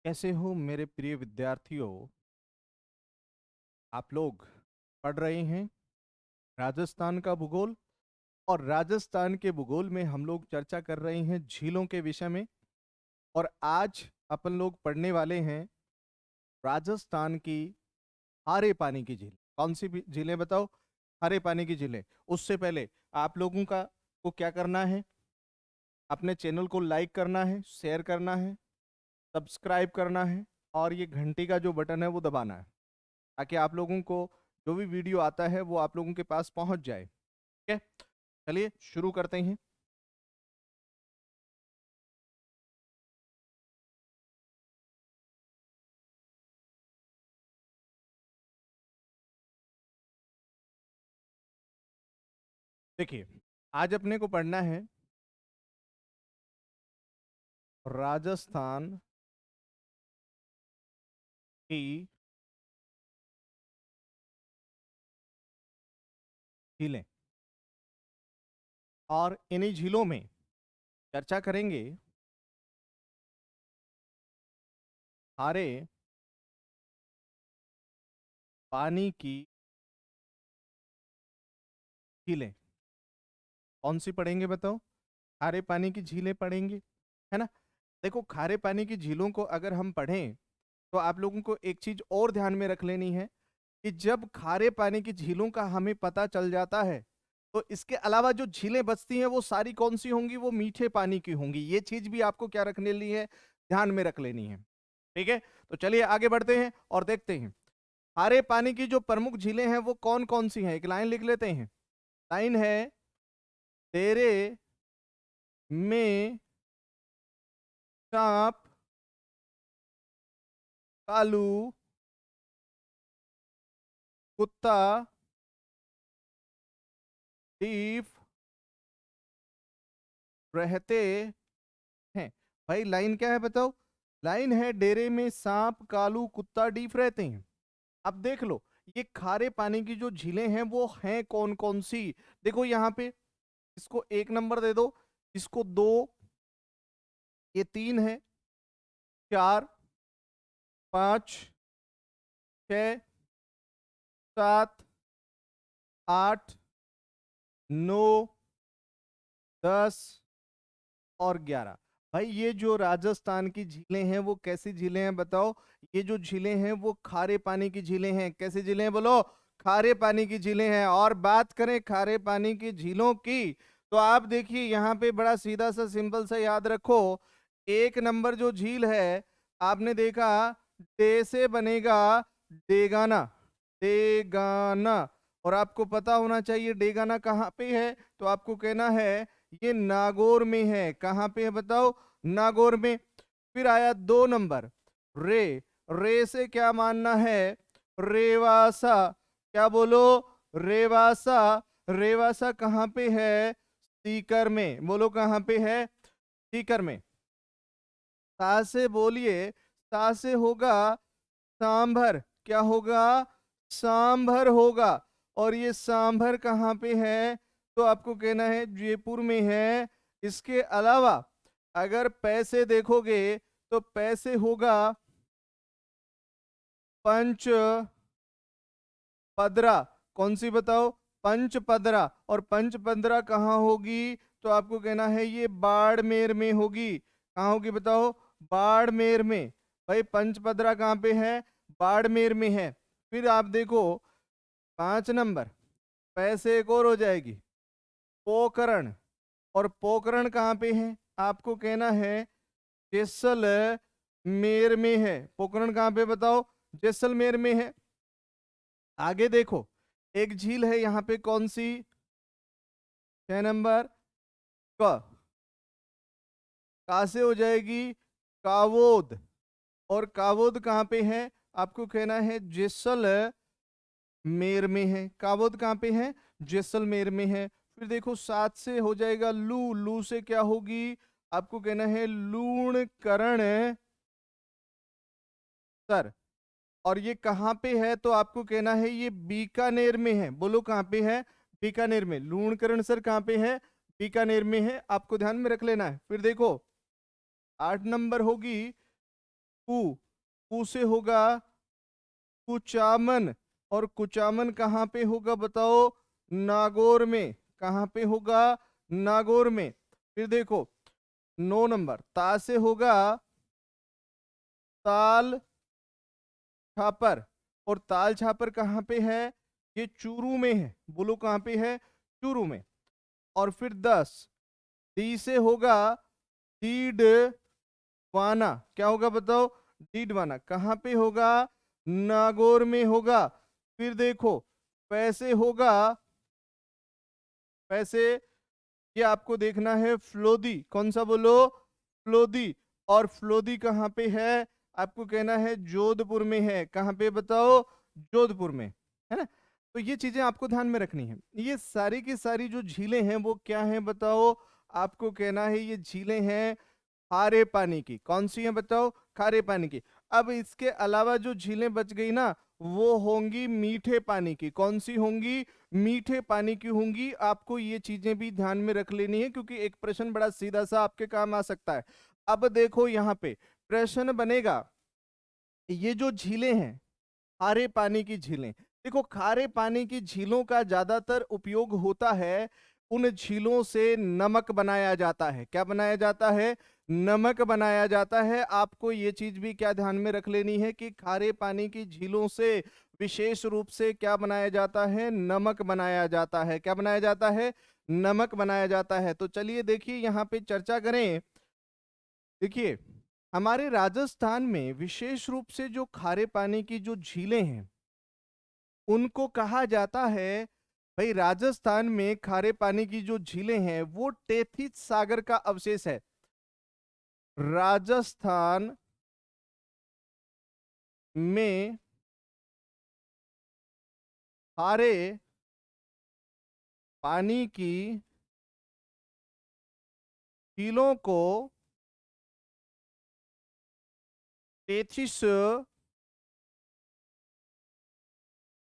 कैसे हो मेरे प्रिय विद्यार्थियों। आप लोग पढ़ रहे हैं राजस्थान का भूगोल। और राजस्थान के भूगोल में हम लोग चर्चा कर रहे हैं झीलों के विषय में। और आज अपन लोग पढ़ने वाले हैं राजस्थान की खारे पानी की झील। कौन सी झीलें बताओ? खारे पानी की झीलें। उससे पहले आप लोगों का को क्या करना है? अपने चैनल को लाइक करना है, शेयर करना है, सब्सक्राइब करना है और ये घंटी का जो बटन है वो दबाना है, ताकि आप लोगों को जो भी वीडियो आता है वो आप लोगों के पास पहुंच जाए। ठीक है, चलिए शुरू करते हैं। देखिए, आज अपने को पढ़ना है राजस्थान की झीलें। और इन्हीं झीलों में चर्चा करेंगे खारे पानी की झीलें। कौन सी पढ़ेंगे बताओ? खारे पानी की झीलें पढ़ेंगे, है ना। देखो, खारे पानी की झीलों को अगर हम पढ़ें तो आप लोगों को एक चीज और ध्यान में रख लेनी है कि जब खारे पानी की झीलों का हमें पता चल जाता है तो इसके अलावा जो झीलें बचती हैं वो सारी कौन सी होंगी? वो मीठे पानी की होंगी। ये चीज भी आपको क्या रखने ली है? ध्यान में रख लेनी है। ठीक है, तो चलिए आगे बढ़ते हैं और देखते हैं खारे पानी की जो प्रमुख झीलें हैं वो कौन कौन सी हैं। एक लाइन लिख लेते हैं। लाइन है, तेरे में सांप कालू कुत्ता डीफ रहते हैं। भाई लाइन क्या है बताओ? लाइन है, डेरे में सांप कालू कुत्ता डीफ रहते हैं। अब देख लो, ये खारे पानी की जो झीलें हैं वो हैं कौन कौन सी। देखो यहाँ पे, इसको 1 नंबर दे दो, इसको 2, ये 3 है, 4, 5, 6, 7, 8, 9, 10 और 11। भाई ये जो राजस्थान की झीलें हैं वो कैसी झीलें हैं बताओ? ये जो झीलें हैं वो खारे पानी की झीलें हैं। कैसी झीलें हैं बोलो? खारे पानी की झीलें हैं। और बात करें खारे पानी की झीलों की, तो आप देखिए यहाँ पे बड़ा सीधा सा सिंपल सा याद रखो। 1 नंबर जो झील है, आपने देखा डे से बनेगा डेगाना। डेगाना। और आपको पता होना चाहिए डेगाना कहाँ पे है, तो आपको कहना है ये नागौर में है। कहां पे है बताओ? नागौर में। फिर आया 2 नंबर, रे। रे से क्या मानना है? रेवासा। क्या बोलो? रेवासा। रेवासा कहां पे है? सीकर में। बोलो कहां पे है? सीकर में। सा से बोलिए। सा से होगा सांभर। क्या होगा? सांभर होगा। और ये सांभर कहाँ पे है? तो आपको कहना है जयपुर में है। इसके अलावा अगर पैसे देखोगे तो पैसे होगा पंच पदरा। कौन सी बताओ? पंच पदरा। और पंच पदरा कहाँ होगी? तो आपको कहना है ये बाड़मेर में होगी। कहाँ होगी बताओ? बाड़मेर में। भाई पंच पदरा कहाँ पे है? बाड़मेर में है। फिर आप देखो 5 नंबर, पैसे एक और हो जाएगी पोकरण। और पोकरण कहाँ पे है? आपको कहना है जैसलमेर में है। पोकरण कहाँ पे बताओ? जैसलमेर में है। आगे देखो, एक झील है यहाँ पे, कौन सी? 6 नंबर, क। का से हो जाएगी कावोद। और कावोद कहाँ पे है? आपको कहना है जैसलमेर में है। कावोद कहाँ पे है? जैसलमेर में है। फिर देखो 7 से हो जाएगा लू। लू से क्या होगी? आपको कहना है लूणकरण सर। और ये कहाँ पे है? तो आपको कहना है ये बीकानेर में है। बोलो कहाँ पे है? बीकानेर में। लूणकरण सर कहाँ पे है? बीकानेर में है। आपको ध्यान में रख लेना है। फिर देखो 8 नंबर होगी कु से होगा कुचामन, और कुचामन कहाँ पे होगा बताओ? नागौर में। कहाँ पे होगा? नागौर में। फिर देखो 9 नंबर, ता से होगा ताल छापर, और ताल छापर कहाँ पे है? ये चूरू में है। बोलो कहाँ पे है? चूरू में। और फिर 10, डी से होगा डीडवाना। क्या होगा बताओ? डीडवाना कहाँ पे होगा? नागौर में होगा। फिर देखो पैसे होगा, पैसे ये आपको देखना है फ्लोदी। कौन सा बोलो? फ्लोदी। और फ्लोदी कहाँ पे है? आपको कहना है जोधपुर में है। कहाँ पे बताओ? जोधपुर में, है ना? तो ये चीजें आपको ध्यान में रखनी है। ये सारी की सारी जो झीलें हैं वो क्या हैं बताओ? आपको कहना है ये झीलें हैं खारे पानी की। कौन सी हैं बताओ? खारे पानी की। अब इसके अलावा जो झीलें बच गई ना, वो होंगी मीठे पानी की। कौन सी होंगी? मीठे पानी की होंगी। आपको ये चीजें भी ध्यान में रख लेनी है, क्योंकि एक प्रश्न बड़ा सीधा सा आपके काम आ सकता है। अब देखो यहाँ पे प्रश्न बनेगा, ये जो झीलें हैं खारे पानी की झीलें, देखो खारे पानी की झीलों का ज्यादातर उपयोग होता है, उन झीलों से नमक बनाया जाता है। क्या बनाया जाता है? नमक बनाया जाता है। आपको ये चीज भी क्या ध्यान में रख लेनी है कि खारे पानी की झीलों से विशेष रूप से क्या बनाया जाता है? नमक बनाया जाता है। क्या बनाया जाता है? नमक बनाया जाता है। तो चलिए देखिए यहाँ पे चर्चा करें। देखिए हमारे राजस्थान में विशेष रूप से जो खारे पानी की जो झीलें हैं उनको कहा जाता है, भाई राजस्थान में खारे पानी की जो झीलें हैं वो टेथिस सागर का अवशेष है। राजस्थान में खारे पानी की झीलों को टेथिस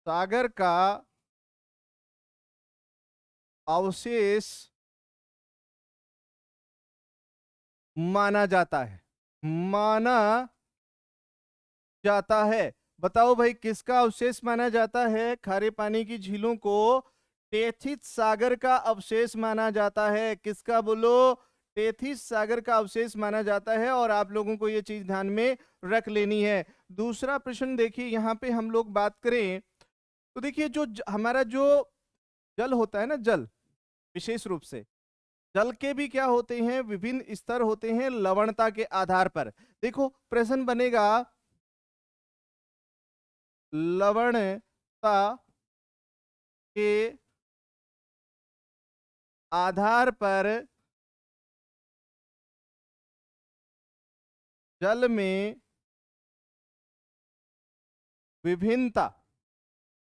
सागर का अवशेष माना जाता है। माना जाता है। बताओ भाई किसका अवशेष माना जाता है? खारे पानी की झीलों को टेथिस सागर का अवशेष माना जाता है। किसका बोलो? टेथिस सागर का अवशेष माना जाता है। और आप लोगों को यह चीज ध्यान में रख लेनी है। दूसरा प्रश्न देखिए, यहां पे हम लोग बात करें तो देखिए जो हमारा जो जल होता है ना, जल विशेष रूप से जल के भी क्या होते हैं? विभिन्न स्तर होते हैं लवणता के आधार पर। देखो प्रश्न बनेगा, लवणता के आधार पर जल में विभिन्नता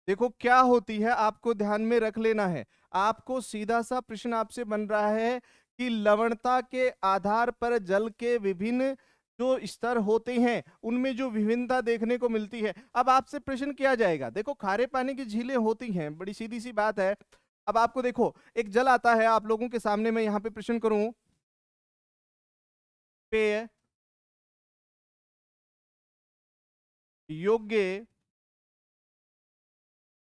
देखो क्या होती है, आपको ध्यान में रख लेना है। आपको सीधा सा प्रश्न आपसे बन रहा है कि लवणता के आधार पर जल के विभिन्न जो स्तर होते हैं उनमें जो विभिन्नता देखने को मिलती है। अब आपसे प्रश्न किया जाएगा, देखो खारे पानी की झीलें होती हैं, बड़ी सीधी सी बात है। अब आपको देखो एक जल आता है आप लोगों के सामने, मैं यहां पे प्रश्न करूं, पेय योग्य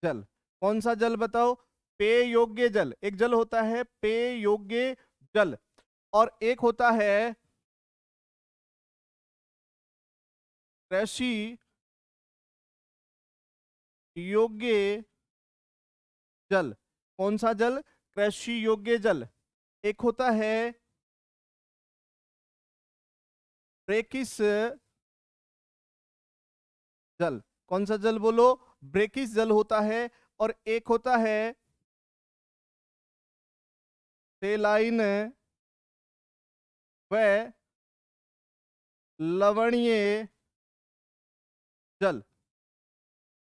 जल। कौन सा जल बताओ? पेय योग्य जल। एक जल होता है पेय योग्य जल, और एक होता है कृषि योग्य जल। कौन सा जल? कृषि योग्य जल। एक होता है ब्रेकिस जल। कौन सा जल बोलो? ब्रेकिस जल होता है। और एक होता है सेलाइन व लवणीय जल।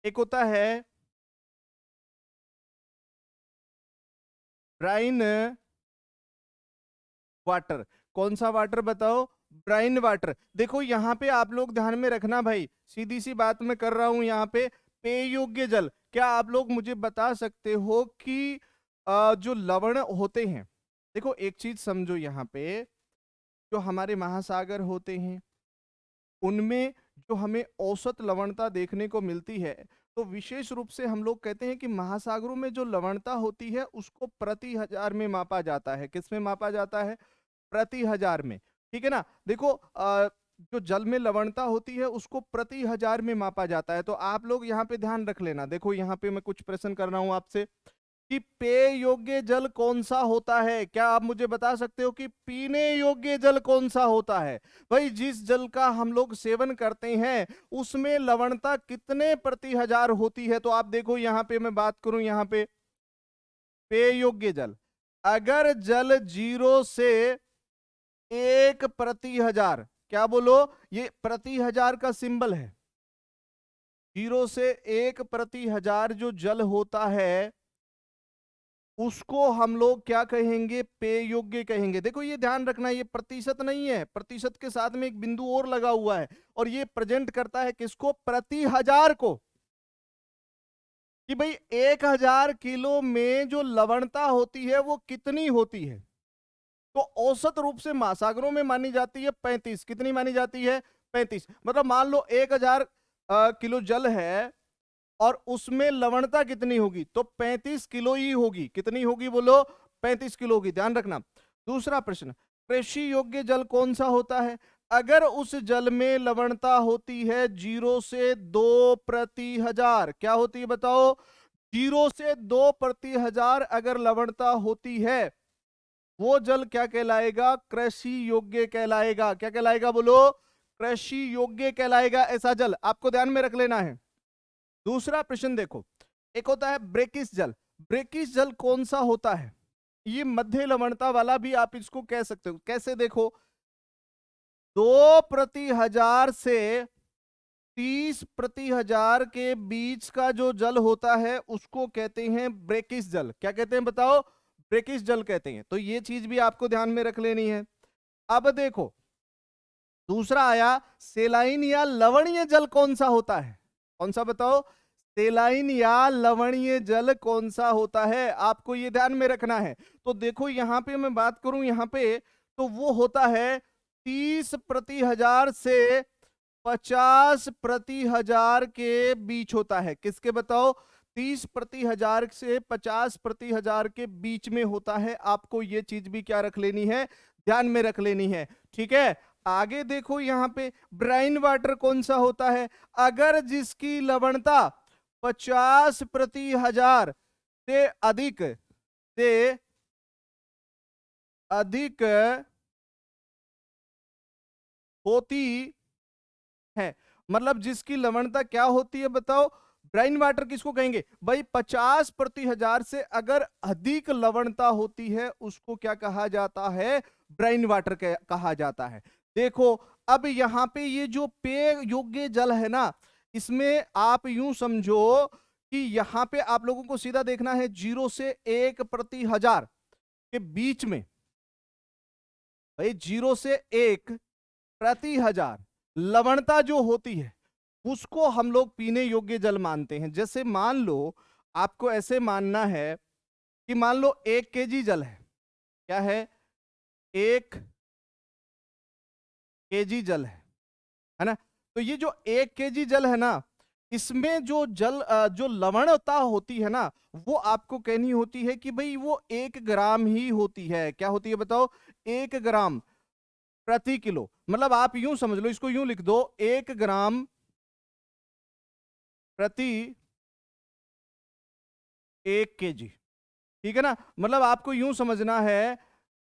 एक होता है ब्राइन वाटर। कौन सा वाटर बताओ? Brine water. देखो यहां पे आप लोग ध्यान में रखना भाई, सीधी सी बात मैं कर रहा हूं यहां पे। पेय योग्य जल, क्या आप लोग मुझे बता सकते हो कि जो लवण होते हैं, देखो एक चीज समझो यहां पे, जो हमारे महासागर होते हैं उनमें जो हमें औसत लवणता देखने को मिलती है, तो विशेष रूप से हम लोग कहते हैं कि महासागरों में जो लवणता होती है उसको प्रति हजार में मापा जाता है। किस में मापा जाता है? प्रति हजार में। ठीक है ना? देखो जो जल में लवणता होती है उसको प्रति हजार में मापा जाता है। तो आप लोग यहाँ पे ध्यान रख लेना। देखो यहाँ पे मैं कुछ प्रश्न कर रहा हूं आपसे कि पेय योग्य जल कौन सा होता है। क्या आप मुझे बता सकते हो कि पीने योग्य जल कौन सा होता है? भाई जिस जल का हम लोग सेवन करते हैं उसमें लवणता कितने प्रति हजार होती है? तो आप देखो यहाँ पे मैं बात करूं, यहाँ पे पेय योग्य जल, अगर जल 0 से 1 प्रति हजार, क्या बोलो, ये प्रति हजार का सिंबल है। 0 से 1 प्रति हजार जो जल होता है उसको हम लोग क्या कहेंगे? पेय योग्य कहेंगे। देखो ये ध्यान रखना, ये प्रतिशत नहीं है, प्रतिशत के साथ में एक बिंदु और लगा हुआ है और ये प्रेजेंट करता है किसको? प्रति हजार को। कि भाई 1000 किलो में जो लवणता होती है वो कितनी होती है? तो औसत रूप से महासागरों में मानी जाती है 35। कितनी मानी जाती है? 35। मतलब मान लो 1000 किलो जल है और उसमें लवणता कितनी होगी? तो 35 किलो ही होगी। कितनी होगी बोलो? 35 किलो होगी। ध्यान रखना। दूसरा प्रश्न, कृषि योग्य जल कौन सा होता है? अगर उस जल में लवणता होती है 0 से 2 प्रति हजार, क्या होती है बताओ? 0 से 2 प्रति हजार अगर लवणता होती है वो जल क्या कहलाएगा? कृषि योग्य कहलाएगा। क्या कहलाएगा बोलो? कृषि योग्य कहलाएगा ऐसा जल। आपको ध्यान में रख लेना है। दूसरा प्रश्न देखो, एक होता है ब्रेकिस जल। ब्रेकिस जल कौन सा होता है? ये मध्य लवणता वाला भी आप इसको कह सकते हो। कैसे? देखो 2 प्रति हजार से 30 प्रति हजार के बीच का जो जल होता है उसको कहते हैं ब्रेकिस जल। क्या कहते हैं बताओ? ब्रेकिस जल कहते हैं। तो ये चीज भी आपको ध्यान में रख लेनी है। अब देखो दूसरा आया सेलाइन या लवणीय जल कौन सा होता है? कौन सा बताओ? सेलाइन या लवणीय जल कौन सा होता है? आपको ये ध्यान में रखना है। तो देखो यहां पे मैं बात करूं, यहां पे तो वो होता है 30 प्रति हजार से 50 प्रति हजार के बीच होता है। किसके बताओ? 30 प्रति हजार से 50 प्रति हजार के बीच में होता है। आपको ये चीज भी क्या रख लेनी है? ध्यान में रख लेनी है। ठीक है, आगे देखो यहां पे ब्राइन वाटर कौन सा होता है? अगर जिसकी लवणता 50 प्रति हजार से अधिक होती है, मतलब जिसकी लवणता क्या होती है बताओ? ब्राइन वाटर किसको कहेंगे भाई? 50 प्रति हजार से अगर अधिक लवणता होती है उसको क्या कहा जाता है? ब्राइन वाटर कहा जाता है। देखो अब यहां पे ये जो पेय योग्य जल है ना, इसमें आप यूं समझो कि यहां पे आप लोगों को सीधा देखना है 0 से 1 प्रति हजार के बीच में। भाई 0 से 1 प्रति हजार लवणता जो होती है उसको हम लोग पीने योग्य जल मानते हैं। जैसे मान लो आपको ऐसे मानना है कि मान लो 1 केजी जल है। क्या है? 1 केजी जल है ना? तो ये जो 1 केजी जल है ना, इसमें जो जो लवणता होती है ना वो आपको कहनी होती है कि भाई वो 1 ग्राम ही होती है। क्या होती है बताओ? 1 ग्राम प्रति किलो। मतलब आप यूं समझ लो, इसको यूं लिख दो, 1 ग्राम प्रति 1 केजी। ठीक है ना? मतलब आपको यूं समझना है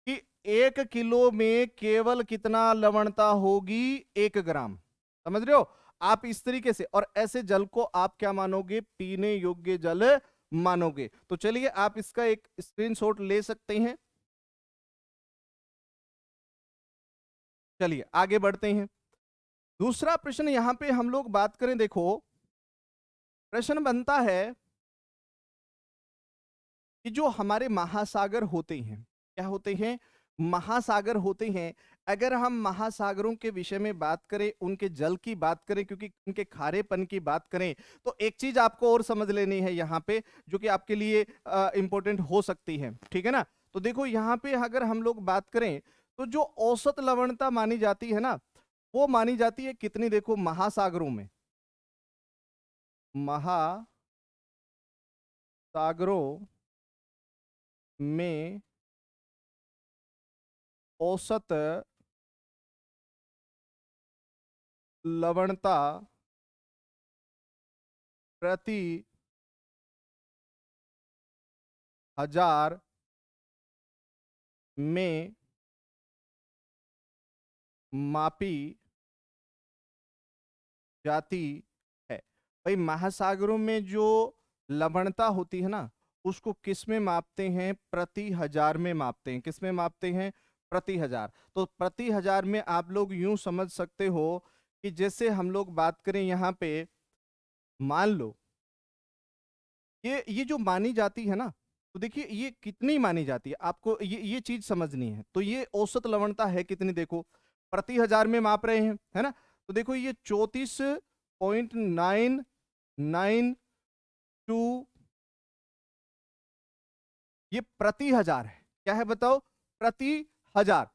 कि 1 किलो में केवल कितना लवणता होगी? 1 ग्राम। समझ रहे हो आप? इस तरीके से, और ऐसे जल को आप क्या मानोगे? पीने योग्य जल मानोगे। तो चलिए आप इसका एक स्क्रीनशॉट ले सकते हैं। चलिए आगे बढ़ते हैं। दूसरा प्रश्न यहां पे हम लोग बात करें, देखो प्रश्न बनता है कि जो हमारे महासागर होते हैं, क्या होते हैं? महासागर होते हैं। अगर हम महासागरों के विषय में बात करें, उनके जल की बात करें, क्योंकि उनके खारेपन की बात करें, तो एक चीज आपको और समझ लेनी है यहाँ पे जो कि आपके लिए इंपॉर्टेंट हो सकती है। ठीक है ना? तो देखो यहाँ पे अगर हम लोग बात करें तो जो औसत लवणता मानी जाती है ना वो मानी जाती है कितनी, देखो महासागरों में, महासागरों में औसत लवणता प्रति 1000 में मापी जाती है। भाई महासागरों में जो लवणता होती है ना, उसको किस में मापते हैं, प्रति 1000 में मापते हैं। किस में मापते हैं, प्रति 1000। तो प्रति 1000 में आप लोग यूं समझ सकते हो कि जैसे हम लोग बात करें यहाँ पे, मान लो ये जो मानी जाती है ना, तो देखिए ये कितनी मानी जाती है, आपको ये चीज समझनी है। तो ये औसत लवणता है कितनी, देखो प्रति 1000 में माप रहे हैं, है ना। तो देखो ये 34.992 ये प्रति 1000 है। क्या है बताओ, प्रति 1000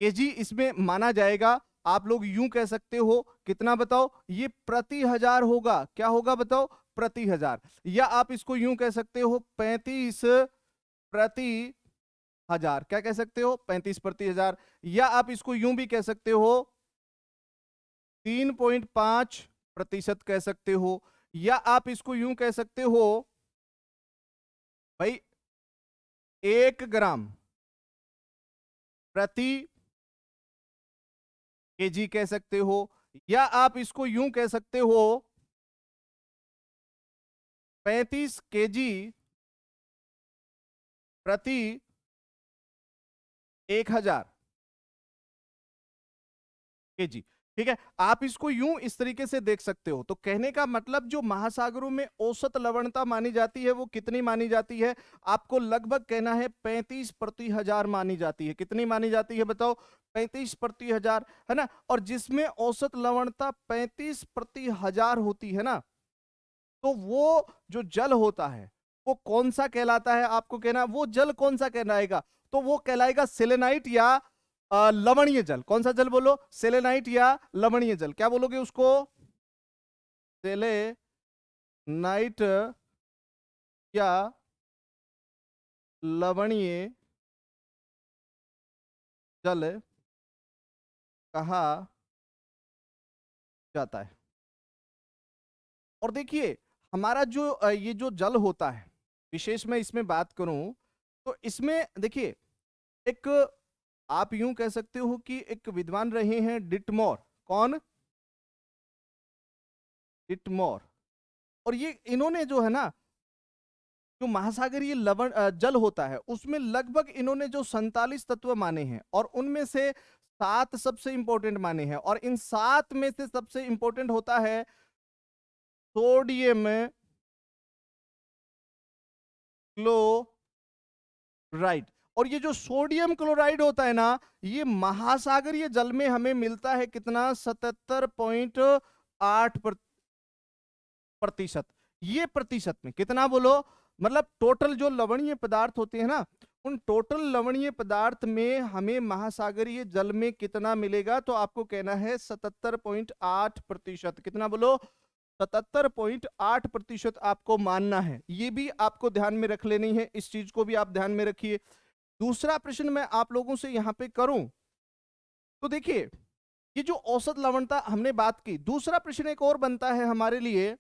केजी इसमें माना जाएगा। आप लोग यूं कह सकते हो कितना, बताओ, ये प्रति 1000 होगा। क्या होगा बताओ, प्रति 1000। या आप इसको यूं कह सकते हो 35 प्रति 1000। क्या कह सकते हो, 35 प्रति 1000। या आप इसको यूं भी कह सकते हो 3.5% कह सकते हो। या आप इसको यूं कह सकते हो भाई 1 ग्राम प्रति केजी कह सकते हो। या आप इसको यूं कह सकते हो 35 केजी प्रति 1000 केजी। ठीक है, आप इसको यूं इस तरीके से देख सकते हो। तो कहने का मतलब जो महासागरों में औसत लवणता मानी जाती है वो कितनी मानी जाती है, आपको लगभग कहना है 35 प्रति 1000 मानी जाती है। कितनी मानी जाती है बताओ, 35 प्रति 1000, है ना। और जिसमें औसत लवणता 35 प्रति 1000 होती है ना, तो वो जो जल होता है वो कौन सा कहलाता है, आपको कहना वो जल कौन सा कहलाएगा। तो वो कहलाएगा सेलेनाइट या लवणीय जल। कौन सा जल बोलो, सेलेनाइट या लवणीय जल। क्या बोलोगे उसको, सेलेनाइट या लवणीय जल कहा जाता है। और देखिए हमारा जो ये जो जल होता है, विशेष मैं इसमें बात करूं तो इसमें देखिए एक, आप यूं कह सकते हो कि एक विद्वान रहे हैं डिटमोर। कौन, डिटमोर। और ये इन्होंने जो है ना, जो महासागरीय लवण जल होता है उसमें लगभग इन्होंने जो 47 तत्व माने हैं, और उनमें से 7 सबसे इंपॉर्टेंट माने हैं। और इन 7 में से सबसे इंपॉर्टेंट होता है सोडियम क्लोराइड। और ये जो सोडियम क्लोराइड होता है ना, ये महासागरीय जल में हमें मिलता है कितना, 77.8 प्रतिशत। ये प्रतिशत में कितना बोलो, मतलब टोटल जो लवणीय पदार्थ होते हैं ना, उन टोटल लवणीय पदार्थ में हमें महासागरीय जल में कितना मिलेगा, तो आपको कहना है 77.8%। कितना बोलो, 77.8% आपको मानना है। ये भी आपको ध्यान में रख लेनी है, इस चीज को भी आप ध्यान में रखिए। दूसरा प्रश्न मैं आप लोगों से यहां पे करूं तो देखिए ये जो औसत लवणता हमने बात की, दूसरा प्रश्न एक और बनता है हमारे लिए।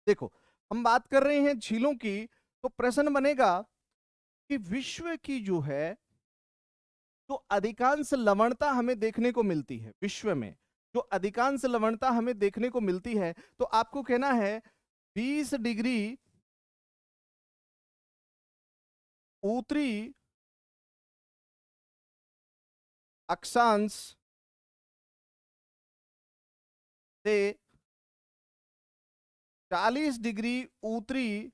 देखो हम बात कर रहे हैं झीलों की, तो प्रश्न बनेगा कि विश्व की जो है जो अधिकांश लवणता हमें देखने को मिलती है, विश्व में जो अधिकांश लवणता हमें देखने को मिलती है, तो आपको कहना है 20 डिग्री उत्तरी अक्षांश से 40 डिग्री उत्तरी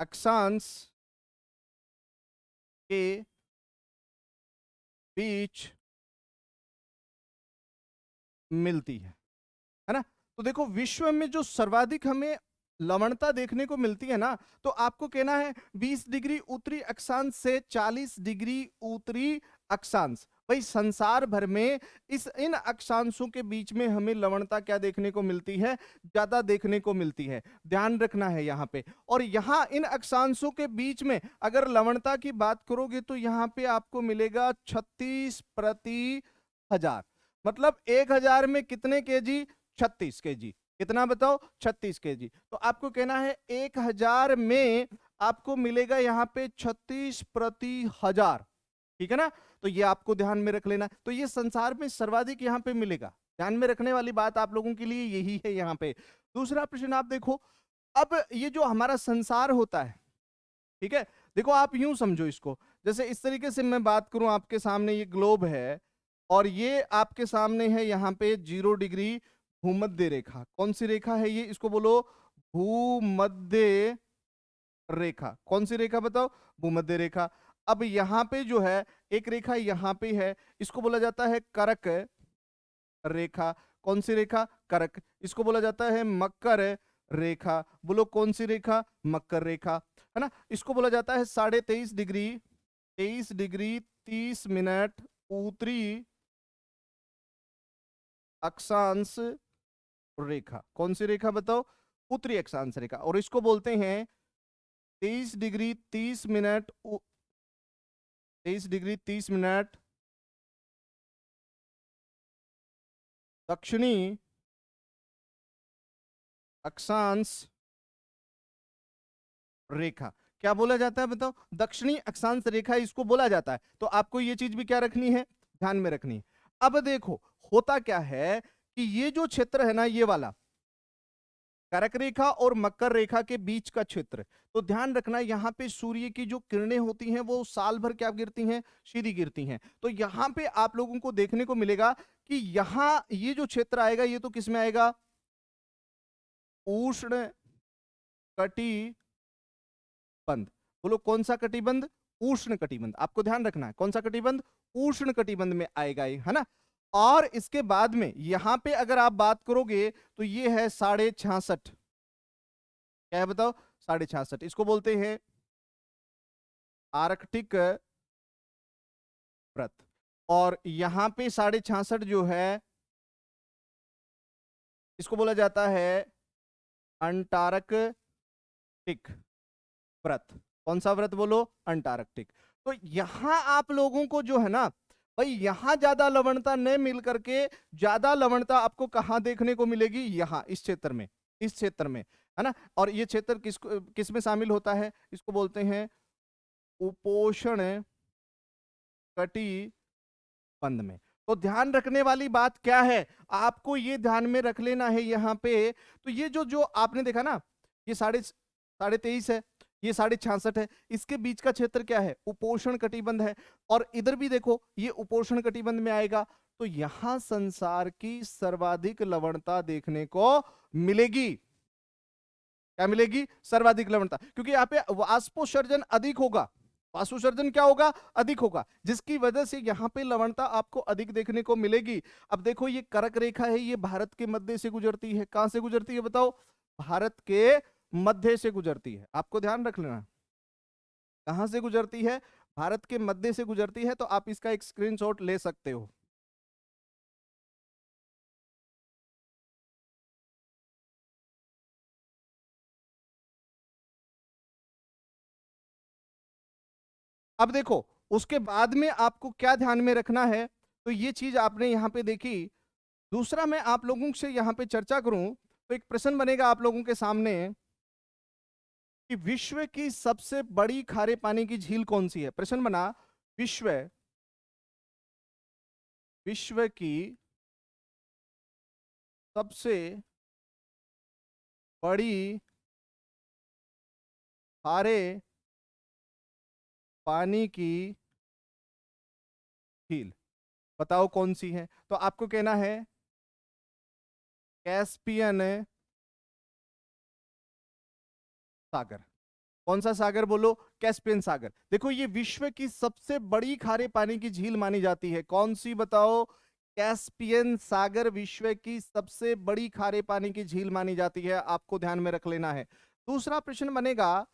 अक्षांश के बीच मिलती है ना। तो देखो विश्व में जो सर्वाधिक हमें लवणता देखने को मिलती है ना, तो आपको कहना है 20 डिग्री उत्तरी अक्षांश से 40 डिग्री उत्तरी अक्षांश। भाई संसार भर में इन अक्षांशों के बीच में हमें लवणता क्या देखने को मिलती है, ज्यादा देखने को मिलती है, ध्यान रखना है यहाँ पे। और यहाँ इन अक्षांशों के बीच में अगर लवणता की बात करोगे तो यहाँ पे आपको मिलेगा 36 प्रति हजार। मतलब 1000 में कितने केजी? 36 केजी। कितना बताओ? 36 केजी। तो आपको कहना है 1000 में आपको मिलेगा यहाँ पे 36 प्रति हजार, ठीक है ना। तो ये आपको ध्यान में रख लेना। तो ये संसार में सर्वाधिक यहाँ पे मिलेगा। ध्यान में रखने वाली बात आप लोगों के लिए यही है यहाँ पे। दूसरा प्रश्न आप देखो, अब ये जो हमारा संसार होता है, ठीक है, देखो आप यूं समझो इसको, जैसे इस तरीके से मैं बात करूं, आपके सामने ये ग्लोब है और ये आपके सामने है यहाँ पे 0 डिग्री भूमध्य रेखा। कौन सी रेखा है ये? इसको बोलो भूमध्य रेखा। कौन सी रेखा बताओ? भूमध्य रेखा। अब यहाँ पे जो है एक रेखा यहाँ पे है, इसको बोला जाता है करक रेखा। कौन सी रेखा? करक। इसको बोला जाता है मकर रेखा। बोलो कौन सी रेखा? मकर रेखा, है ना। इसको बोला जाता है 23.5 डिग्री 23 डिग्री 30 मिनट उत्तरी अक्षांश रेखा। कौन सी रेखा बताओ? उत्तरी अक्षांश रेखा। और इसको बोलते हैं 23 डिग्री 30 मिनट 23 डिग्री 30 मिनट दक्षिणी अक्षांश रेखा। क्या बोला जाता है बताओ? दक्षिणी अक्षांश रेखा इसको बोला जाता है। तो आपको ये चीज भी क्या रखनी है? ध्यान में रखनी है। अब देखो होता क्या है कि ये जो क्षेत्र है ना, ये वाला कर्क रेखा और मकर रेखा के बीच का क्षेत्र, तो ध्यान रखना यहाँ पे सूर्य की जो किरणें होती हैं वो साल भर क्या गिरती हैं? सीधी गिरती हैं। तो यहाँ पे आप लोगों को देखने को मिलेगा कि यहाँ ये जो क्षेत्र आएगा ये तो किसमें आएगा? उष्ण कटिबंध। बोलो कौन सा कटिबंध? उष्ण कटिबंध। आपको ध्यान रखना है कौन सा कटिबंध? उष्ण कटिबंध में आएगा ये, है ना। और इसके बाद में यहां पे अगर आप बात करोगे तो ये है 66.5। क्या है बताओ? 66.5। इसको बोलते हैं आर्कटिक व्रत। और यहां पे 66.5 जो है इसको बोला जाता है अंटार्कटिक व्रत। कौन सा व्रत? बोलो अंटार्कटिक। तो यहां आप लोगों को जो है ना भाई, यहां ज्यादा लवणता न मिल करके ज्यादा लवणता आपको कहां देखने को मिलेगी? यहां इस क्षेत्र में, इस क्षेत्र में, है ना। और ये क्षेत्र किस में शामिल होता है? इसको बोलते हैं उपोष्ण कटिबंध में। तो ध्यान रखने वाली बात क्या है, आपको ये ध्यान में रख लेना है यहाँ पे। तो ये जो जो आपने देखा ना, ये 23.5 है, ये 66.5 है, इसके बीच का क्षेत्र क्या है? उपोष्ण कटिबंध है। और इधर भी देखो ये उपोष्ण कटिबंध में आएगा। तो यहां संसार की सर्वाधिक लवणता देखने को मिलेगी। क्या मिलेगी? सर्वाधिक लवणता, क्योंकि यहाँ पे वाष्पोत्सर्जन अधिक होगा। वाष्पोत्सर्जन क्या होगा? अधिक होगा, जिसकी वजह से यहाँ पे लवणता आपको अधिक देखने को मिलेगी। अब देखो ये कर्क रेखा है, ये भारत के मध्य से गुजरती है। कहां से गुजरती है बताओ? भारत के मध्य से गुजरती है। आपको ध्यान रख लेना कहां से गुजरती है? भारत के मध्य से गुजरती है। तो आप इसका एक स्क्रीनशॉट ले सकते हो। अब देखो उसके बाद में आपको क्या ध्यान में रखना है, तो ये चीज आपने यहां पे देखी। दूसरा मैं आप लोगों से यहां पे चर्चा करूं तो एक प्रश्न बनेगा आप लोगों के सामने कि विश्व की सबसे बड़ी खारे पानी की झील कौन सी है? प्रश्न बना, विश्व विश्व की सबसे बड़ी खारे पानी की झील बताओ कौन सी है? तो आपको कहना है कैस्पियन सागर। कौन सा सागर? बोलो कैस्पियन सागर। देखो ये विश्व की सबसे बड़ी खारे पानी की झील मानी जाती है। कौन सी बताओ? कैस्पियन सागर विश्व की सबसे बड़ी खारे पानी की झील मानी जाती है। आपको ध्यान में रख लेना है। दूसरा प्रश्न बनेगा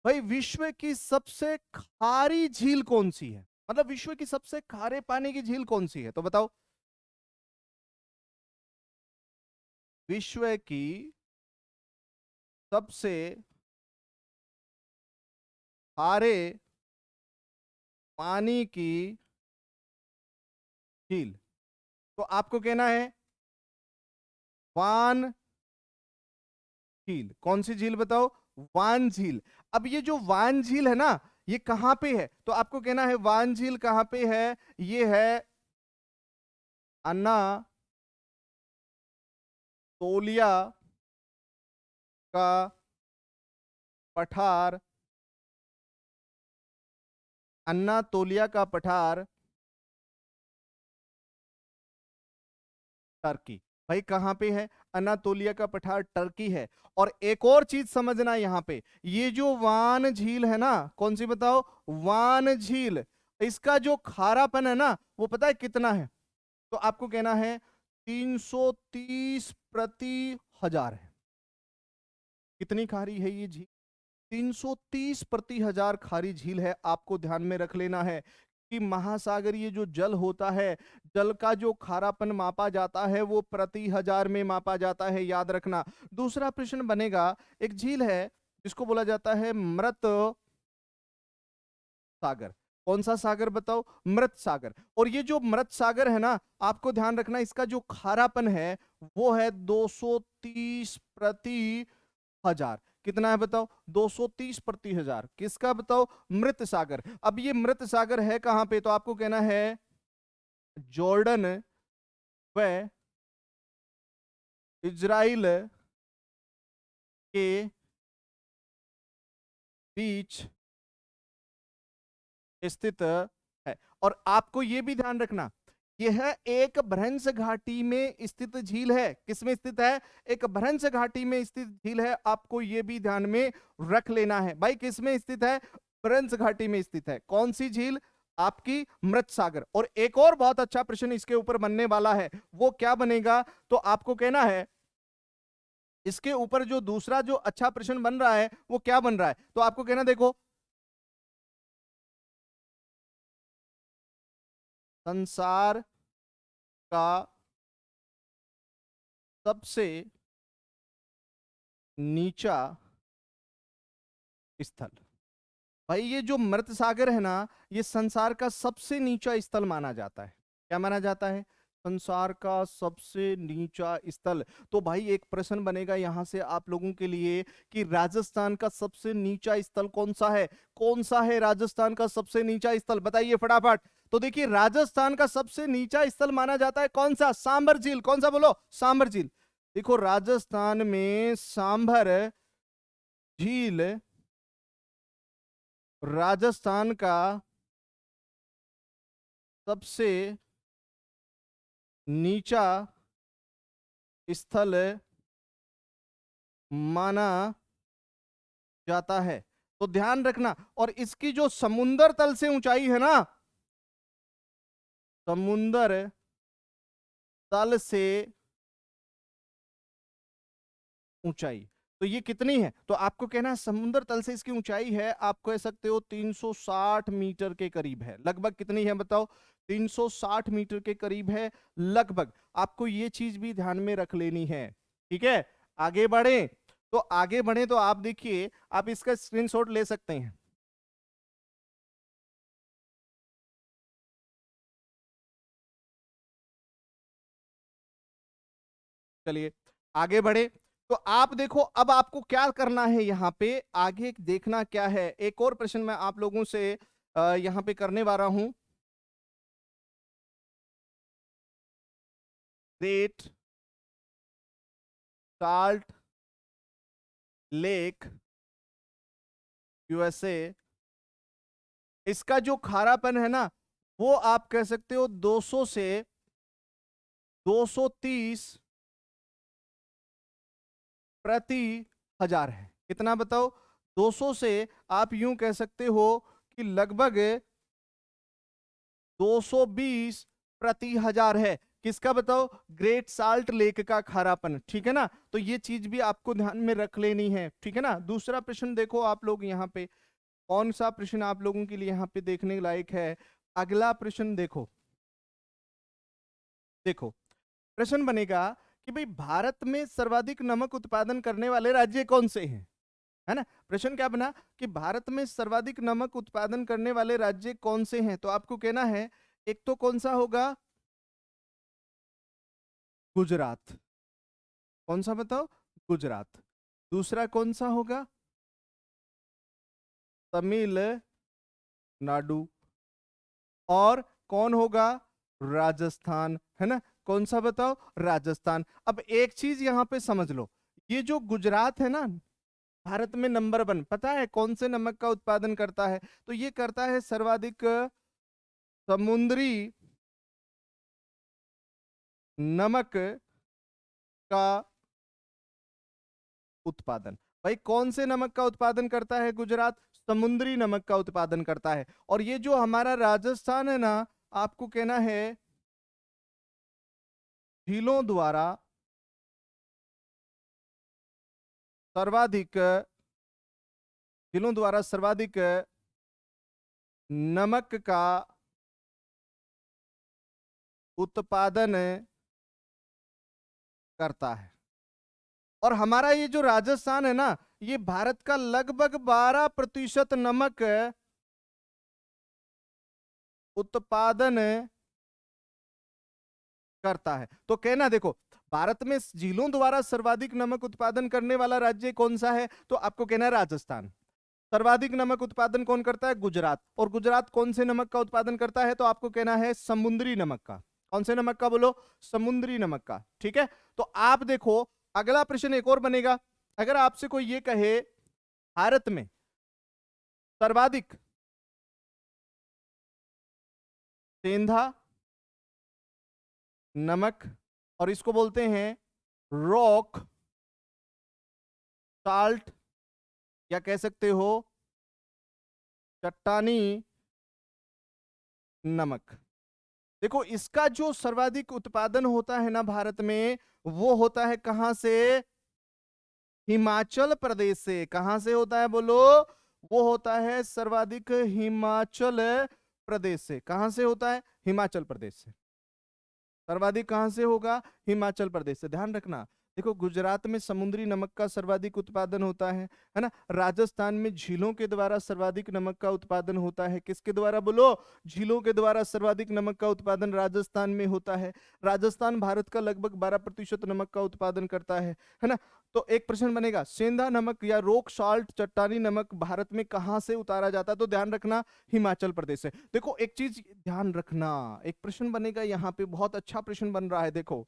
भाई विश्व की सबसे खारी झील कौन सी है? मतलब विश्व की सबसे खारे पानी की झील कौन सी है, तो बताओ। विश्व की सबसे खारे पानी की झील, तो आपको कहना है वान झील। कौन सी झील बताओ, वान झील। अब ये जो वान झील है ना, ये कहां पे है, तो आपको कहना है वान झील कहां पे है, ये है अनातोलिया का पठार, अनातोलिया का पठार, टर्की। भाई कहां पे है, अनातोलिया का पठार टर्की है। और एक और चीज समझना यहां पे, ये जो वान झील है ना, कौन सी बताओ, वान झील, इसका जो खारापन है ना, वो पता है कितना है, तो आपको कहना है 330 प्रति हजार है। कितनी खारी है ये झील, 330 प्रति हजार खारी झील है। आपको ध्यान में रख लेना है कि महासागरीय जो जल होता है, जल का जो खारापन मापा जाता है वो प्रति हजार में मापा जाता है, याद रखना। दूसरा प्रश्न बनेगा, एक झील है जिसको बोला जाता है मृत सागर। कौन सा सागर बताओ, मृत सागर। और ये जो मृत सागर है ना, आपको ध्यान रखना, इसका जो खारापन है वो है 230 प्रति हजार। कितना है बताओ, 230 प्रति हजार। किसका बताओ, मृत सागर। अब ये मृत सागर है कहां पे, तो आपको कहना है जॉर्डन व इजराइल के बीच स्थित है। और आपको यह भी ध्यान रखना, यह एक भ्रंश घाटी में स्थित झील है। किसमें स्थित है, एक भ्रंश घाटी में स्थित झील है। आपको यह भी ध्यान में रख लेना है। भाई किसमें स्थित है, भ्रंश घाटी में स्थित है। कौन सी झील, आपकी मृत सागर। और एक और बहुत अच्छा प्रश्न इसके ऊपर बनने वाला है, वो क्या बनेगा, तो आपको कहना है इसके ऊपर जो दूसरा जो अच्छा प्रश्न बन रहा है वो क्या बन रहा है, तो आपको कहना देखो, संसार का सबसे नीचा स्थल। भाई ये जो मृत सागर है ना, ये संसार का सबसे नीचा स्थल माना जाता है। क्या माना जाता है, संसार का सबसे नीचा स्थल। तो भाई एक प्रश्न बनेगा यहां से आप लोगों के लिए कि राजस्थान का सबसे नीचा स्थल कौन सा है, कौन सा है राजस्थान का सबसे नीचा स्थल, बताइए फटाफट। तो देखिए राजस्थान का सबसे नीचा स्थल माना जाता है कौन सा, सांभर झील। कौन सा बोलो, सांभर झील। देखो राजस्थान में सांभर झील राजस्थान का सबसे नीचा स्थल माना जाता है। तो ध्यान रखना, और इसकी जो समुंदर तल से ऊंचाई है ना, समुंदर तल से ऊंचाई, तो ये कितनी है, तो आपको कहना है समुद्र तल से इसकी ऊंचाई है, आप कह सकते हो 360 मीटर के करीब है। लगभग कितनी है बताओ, 360 मीटर के करीब है लगभग। आपको ये चीज भी ध्यान में रख लेनी है, ठीक है। आगे बढ़े, तो आगे बढ़े तो आप देखिए, आप इसका स्क्रीनशॉट ले सकते हैं। चलिए आगे बढ़े, तो आप देखो अब आपको क्या करना है, यहां पे आगे देखना क्या है। एक और प्रश्न मैं आप लोगों से यहां पे करने वाला हूं। ग्रेट साल्ट लेक यूएसए, इसका जो खारापन है ना, वो आप कह सकते हो 200 से 230 प्रति हजार है। कितना बताओ, 200 से आप यूं कह सकते हो कि लगभग 220 प्रति हजार है। किसका बताओ, ग्रेट साल्ट लेक का खारापन, ठीक है ना। तो ये चीज भी आपको ध्यान में रख लेनी है, ठीक है ना। दूसरा प्रश्न देखो आप लोग यहाँ पे, कौन सा प्रश्न आप लोगों के लिए यहाँ पे देखने लायक है। अगला प्रश्न देखो, देखो प्रश्न बनेगा कि भाई भारत में सर्वाधिक नमक उत्पादन करने वाले राज्य कौन से हैं, है ना। प्रश्न क्या बना कि भारत में सर्वाधिक नमक उत्पादन करने वाले राज्य कौन से हैं, तो आपको कहना है एक तो कौन सा होगा, गुजरात। कौन सा बताओ, गुजरात। दूसरा कौन सा होगा, तमिलनाडु। और कौन होगा, राजस्थान, है ना। कौन सा बताओ, राजस्थान। अब एक चीज यहां पे समझ लो, ये जो गुजरात है ना, भारत में नंबर 1, पता है कौन से नमक का उत्पादन करता है, तो ये करता है सर्वाधिक समुद्री नमक का उत्पादन। भाई कौन से नमक का उत्पादन करता है गुजरात, समुद्री नमक का उत्पादन करता है। और ये जो हमारा राजस्थान है ना, आपको कहना है झीलों द्वारा सर्वाधिक, झीलों द्वारा सर्वाधिक नमक का उत्पादन करता है। और हमारा ये जो राजस्थान है ना, ये भारत का लगभग 12% नमक उत्पादन करता है। तो कहना देखो, भारत में झीलों द्वारा सर्वाधिक नमक उत्पादन करने वाला राज्य कौन सा है, तो आपको कहना है राजस्थान। सर्वाधिक नमक उत्पादन कौन करता है, गुजरात। और गुजरात कौन से नमक का उत्पादन करता है, तो आपको कहना है समुद्री नमक का। कौन से नमक का बोलो, समुद्री नमक का। ठीक है, तो आप देखो अगला प्रश्न एक और बनेगा। अगर आपसे कोई ये कहे भारत में सर्वाधिक सेंधा नमक, और इसको बोलते हैं रॉक साल्ट, या कह सकते हो चट्टानी नमक। देखो इसका जो सर्वाधिक उत्पादन होता है ना भारत में, वो होता है कहां से, हिमाचल प्रदेश से। कहां से होता है बोलो, वो होता है सर्वाधिक हिमाचल प्रदेश से। कहां से होता है, हिमाचल प्रदेश से। सर्वाधिक कहां से होगा, हिमाचल प्रदेश से। ध्यान रखना, देखो गुजरात में समुद्री नमक का सर्वाधिक उत्पादन होता है ना। राजस्थान में झीलों के द्वारा सर्वाधिक नमक का उत्पादन होता है। किसके द्वारा बोलो, झीलों के द्वारा सर्वाधिक नमक का उत्पादन राजस्थान में होता है। राजस्थान भारत का लगभग 12% नमक का उत्पादन करता है ना। तो एक प्रश्न बनेगा, सेंधा नमक या रॉक सॉल्ट चट्टानी नमक भारत में कहां से उतारा जाता है, तो ध्यान रखना हिमाचल प्रदेश से। देखो एक चीज ध्यान रखना, एक प्रश्न बनेगा यहाँ पे, बहुत अच्छा प्रश्न बन रहा है। देखो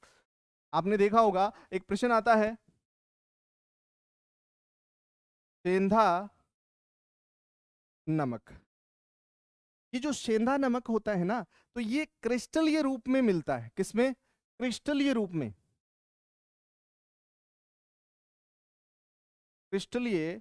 आपने देखा होगा एक प्रश्न आता है, सेंधा नमक। ये जो सेंधा नमक होता है ना, तो ये क्रिस्टलीय रूप में मिलता है। किसमें, क्रिस्टलीय रूप में। क्रिस्टलीय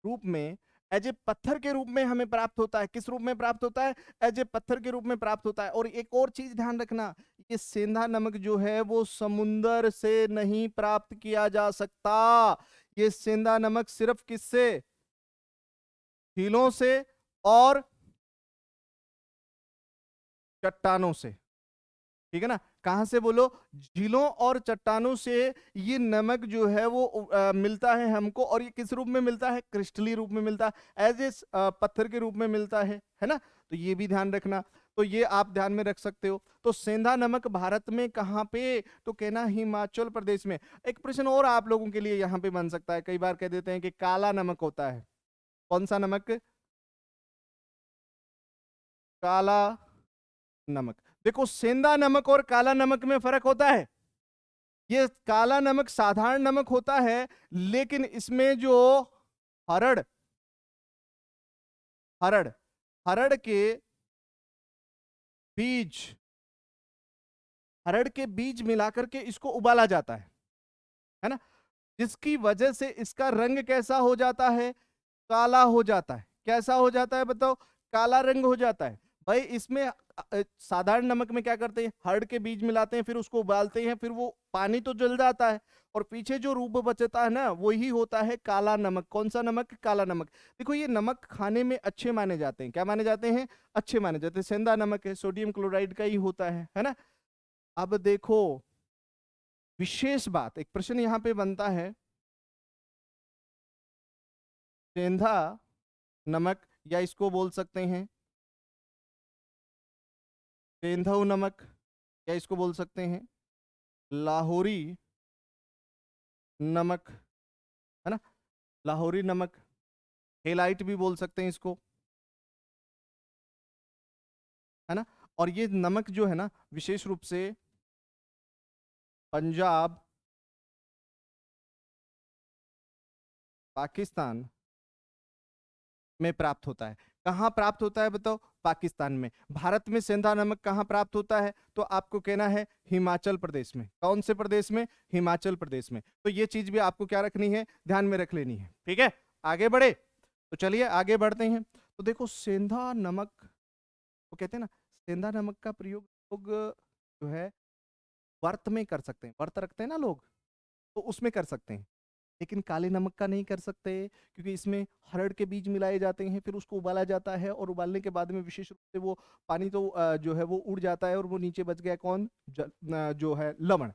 रूप में, एज ए पत्थर के रूप में हमें प्राप्त होता है। किस रूप में प्राप्त होता है, एज ए पत्थर के रूप में प्राप्त होता है। और एक और चीज ध्यान रखना, ये सेंधा नमक जो है वो समुंदर से नहीं प्राप्त किया जा सकता। ये सेंधा नमक सिर्फ किससे, झीलों से और चट्टानों से। ठीक है ना, कहां से बोलो, झीलों और चट्टानों से ये नमक जो है वो मिलता है हमको। और ये किस रूप में मिलता है, क्रिस्टली रूप में मिलता है, एज ए पत्थर के रूप में मिलता है ना। तो ये भी ध्यान रखना, तो ये आप ध्यान में रख सकते हो। तो सेंधा नमक भारत में कहां पे, तो कहना हिमाचल प्रदेश में। एक प्रश्न और आप लोगों के लिए यहां पे बन सकता है, कई बार कह देते हैं कि काला नमक होता है। कौन सा नमक, काला नमक। देखो सेंधा नमक और काला नमक में फर्क होता है। ये काला नमक साधारण नमक होता है, लेकिन इसमें जो हरड़, हरड़, हरड़ के बीज, हरड़ के बीज मिलाकर के इसको उबाला जाता है ना। जिसकी वजह से इसका रंग कैसा हो जाता है, काला हो जाता है। कैसा हो जाता है बताओ, काला रंग हो जाता है। भाई इसमें साधारण नमक में क्या करते हैं, हर्ड के बीज मिलाते हैं, फिर उसको उबालते हैं, फिर वो पानी तो जल जाता है और पीछे जो रूप बचता है ना वही होता है काला नमक। कौन सा नमक, काला नमक। देखो ये नमक खाने में अच्छे माने जाते हैं, क्या माने जाते हैं, अच्छे माने जाते हैं। सेंधा नमक है, सोडियम क्लोराइड का ही होता है ना। अब देखो विशेष बात, एक प्रश्न यहां पे बनता है, सेंधा नमक या इसको बोल सकते हैं सेंधव नमक, या इसको बोल सकते हैं लाहौरी नमक, है ना, लाहौरी नमक, हेलाइट भी बोल सकते हैं इसको, है ना। और ये नमक जो है ना विशेष रूप से पंजाब, पाकिस्तान में प्राप्त होता है। कहाँ प्राप्त होता है बताओ, पाकिस्तान में। भारत में सेंधा नमक कहाँ प्राप्त होता है, तो आपको कहना है हिमाचल प्रदेश में। कौन से प्रदेश में, हिमाचल प्रदेश में। तो ये चीज भी आपको क्या रखनी है, ध्यान में रख लेनी है, ठीक है। आगे बढ़े, तो चलिए आगे बढ़ते हैं। तो देखो सेंधा नमक, वो कहते हैं ना, सेंधा नमक का प्रयोग लोग जो है व्रत में कर सकते हैं, व्रत रखते हैं ना लोग, तो उसमें कर सकते हैं। लेकिन काले नमक का नहीं कर सकते, क्योंकि इसमें हरड़ के बीज मिलाए जाते हैं, फिर उसको उबाला जाता है और उबालने के बाद में विशेष रूप से वो पानी तो जो है वो उड़ जाता है और वो नीचे बच गया कौन, जो है लवण।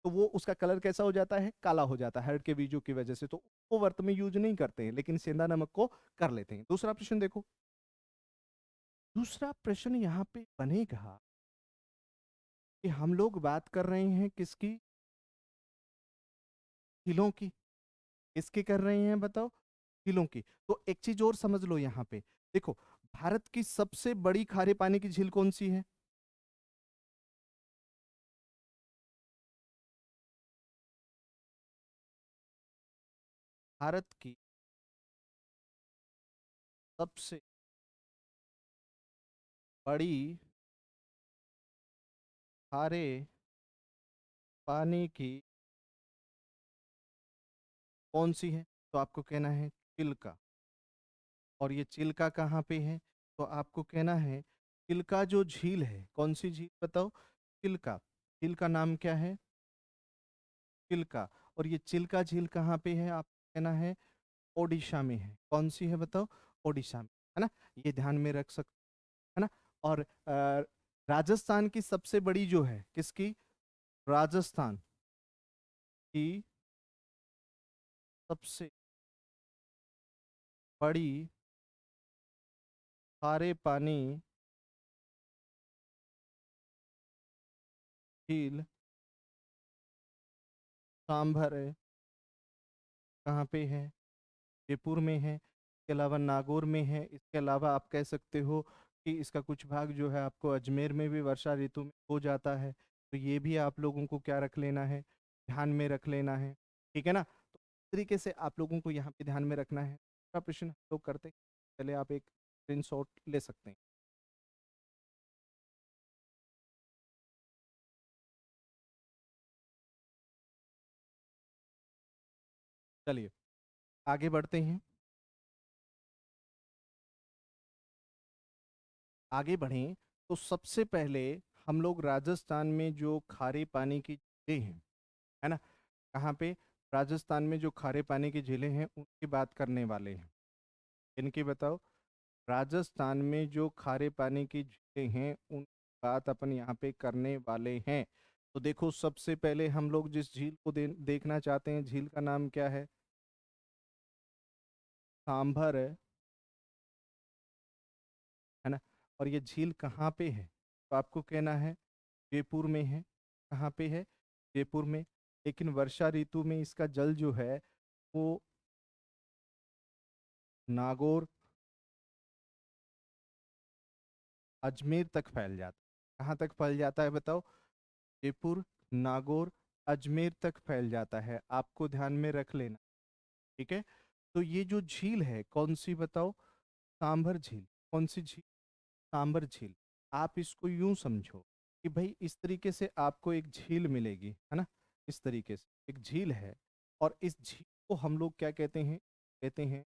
तो वो उसका कलर कैसा हो जाता है, काला हो जाता है हरड़ के बीजों की वजह से। तो वो व्रत में यूज नहीं करते हैं, लेकिन सेंधा नमक को कर लेते हैं। दूसरा प्रश्न देखो, दूसरा प्रश्न यहाँ पे बनेगा कि हम लोग बात कर रहे हैं किसकी, किलों की। किसकी कर रहे हैं बताओ, किलों की। तो एक चीज और समझ लो यहाँ पे, देखो भारत की सबसे बड़ी खारे पानी की झील कौन सी है, भारत की सबसे बड़ी खारे पानी की कौन सी है, तो आपको कहना है चिल्का। और ये चिल्का कहाँ पे है, तो आपको कहना है चिल्का जो झील है, कौन सी झील बताओ, चिल्का। झील का नाम क्या है, चिल्का। और ये चिल्का झील कहाँ पे है, आप कहना है ओडिशा में है। कौन सी है बताओ, ओडिशा में, है ना। ये ध्यान में रख सकते, है ना। और राजस्थान की सबसे बड़ी जो है किसकी, राजस्थान की सबसे बड़ी खारे पानी झील सांभर है, कहाँ पे है, जयपुर में है। इसके अलावा नागौर में है। इसके अलावा आप कह सकते हो कि इसका कुछ भाग जो है आपको अजमेर में भी वर्षा ऋतु में हो जाता है। तो ये भी आप लोगों को क्या रख लेना है, ध्यान में रख लेना है, ठीक है ना। तो इस तरीके से आप लोगों को यहाँ पे ध्यान में रखना है। दूसरा प्रश्न हम लोग करते हैं, पहले आप एक स्क्रीनशॉट ले सकते हैं। चलिए आगे बढ़ते हैं। आगे बढ़ें तो सबसे पहले हम लोग राजस्थान में जो खारे पानी की झीलें हैं, है ना, कहाँ पे, राजस्थान में जो खारे पानी की झीलें हैं उनकी बात करने वाले हैं। इनकी बताओ, राजस्थान में जो खारे पानी की झीलें हैं उनकी बात अपन यहाँ पे करने वाले हैं। तो देखो सबसे पहले हम लोग जिस झील को देखना चाहते हैं, झील का नाम क्या है, सांभर है ना। और ये झील कहाँ पे है, तो आपको कहना है जयपुर में है। कहाँ पे है, जयपुर में। लेकिन वर्षा ऋतु में इसका जल जो है वो नागौर, अजमेर तक फैल जाता है। कहाँ तक फैल जाता है बताओ, जयपुर, नागौर, अजमेर तक फैल जाता है। आपको ध्यान में रख लेना, ठीक है। तो ये जो झील है कौन सी बताओ, सांभर झील। कौन सी झील, सांभर झील। आप इसको यूं समझो कि भाई इस तरीके से आपको एक झील मिलेगी, है ना। इस तरीके से एक झील है, और इस झील को हम लोग क्या कहते हैं, कहते हैं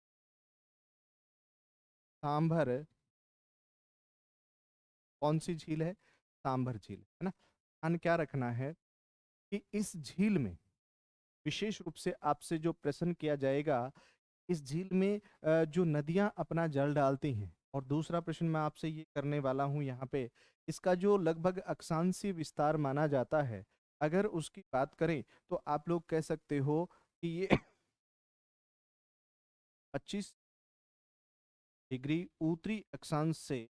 सांभर कौन सी झील है? सांभर झील, है ना। ध्यान क्या रखना है कि इस झील में विशेष रूप से आपसे जो प्रश्न किया जाएगा, इस झील में जो नदियां अपना जल डालती हैं, और दूसरा प्रश्न मैं आपसे ये करने वाला हूं यहाँ पे, इसका जो लगभग अक्षांशीय विस्तार माना जाता है, अगर उसकी बात करें तो आप लोग कह सकते हो कि ये 25 डिग्री उत्तरी अक्षांश से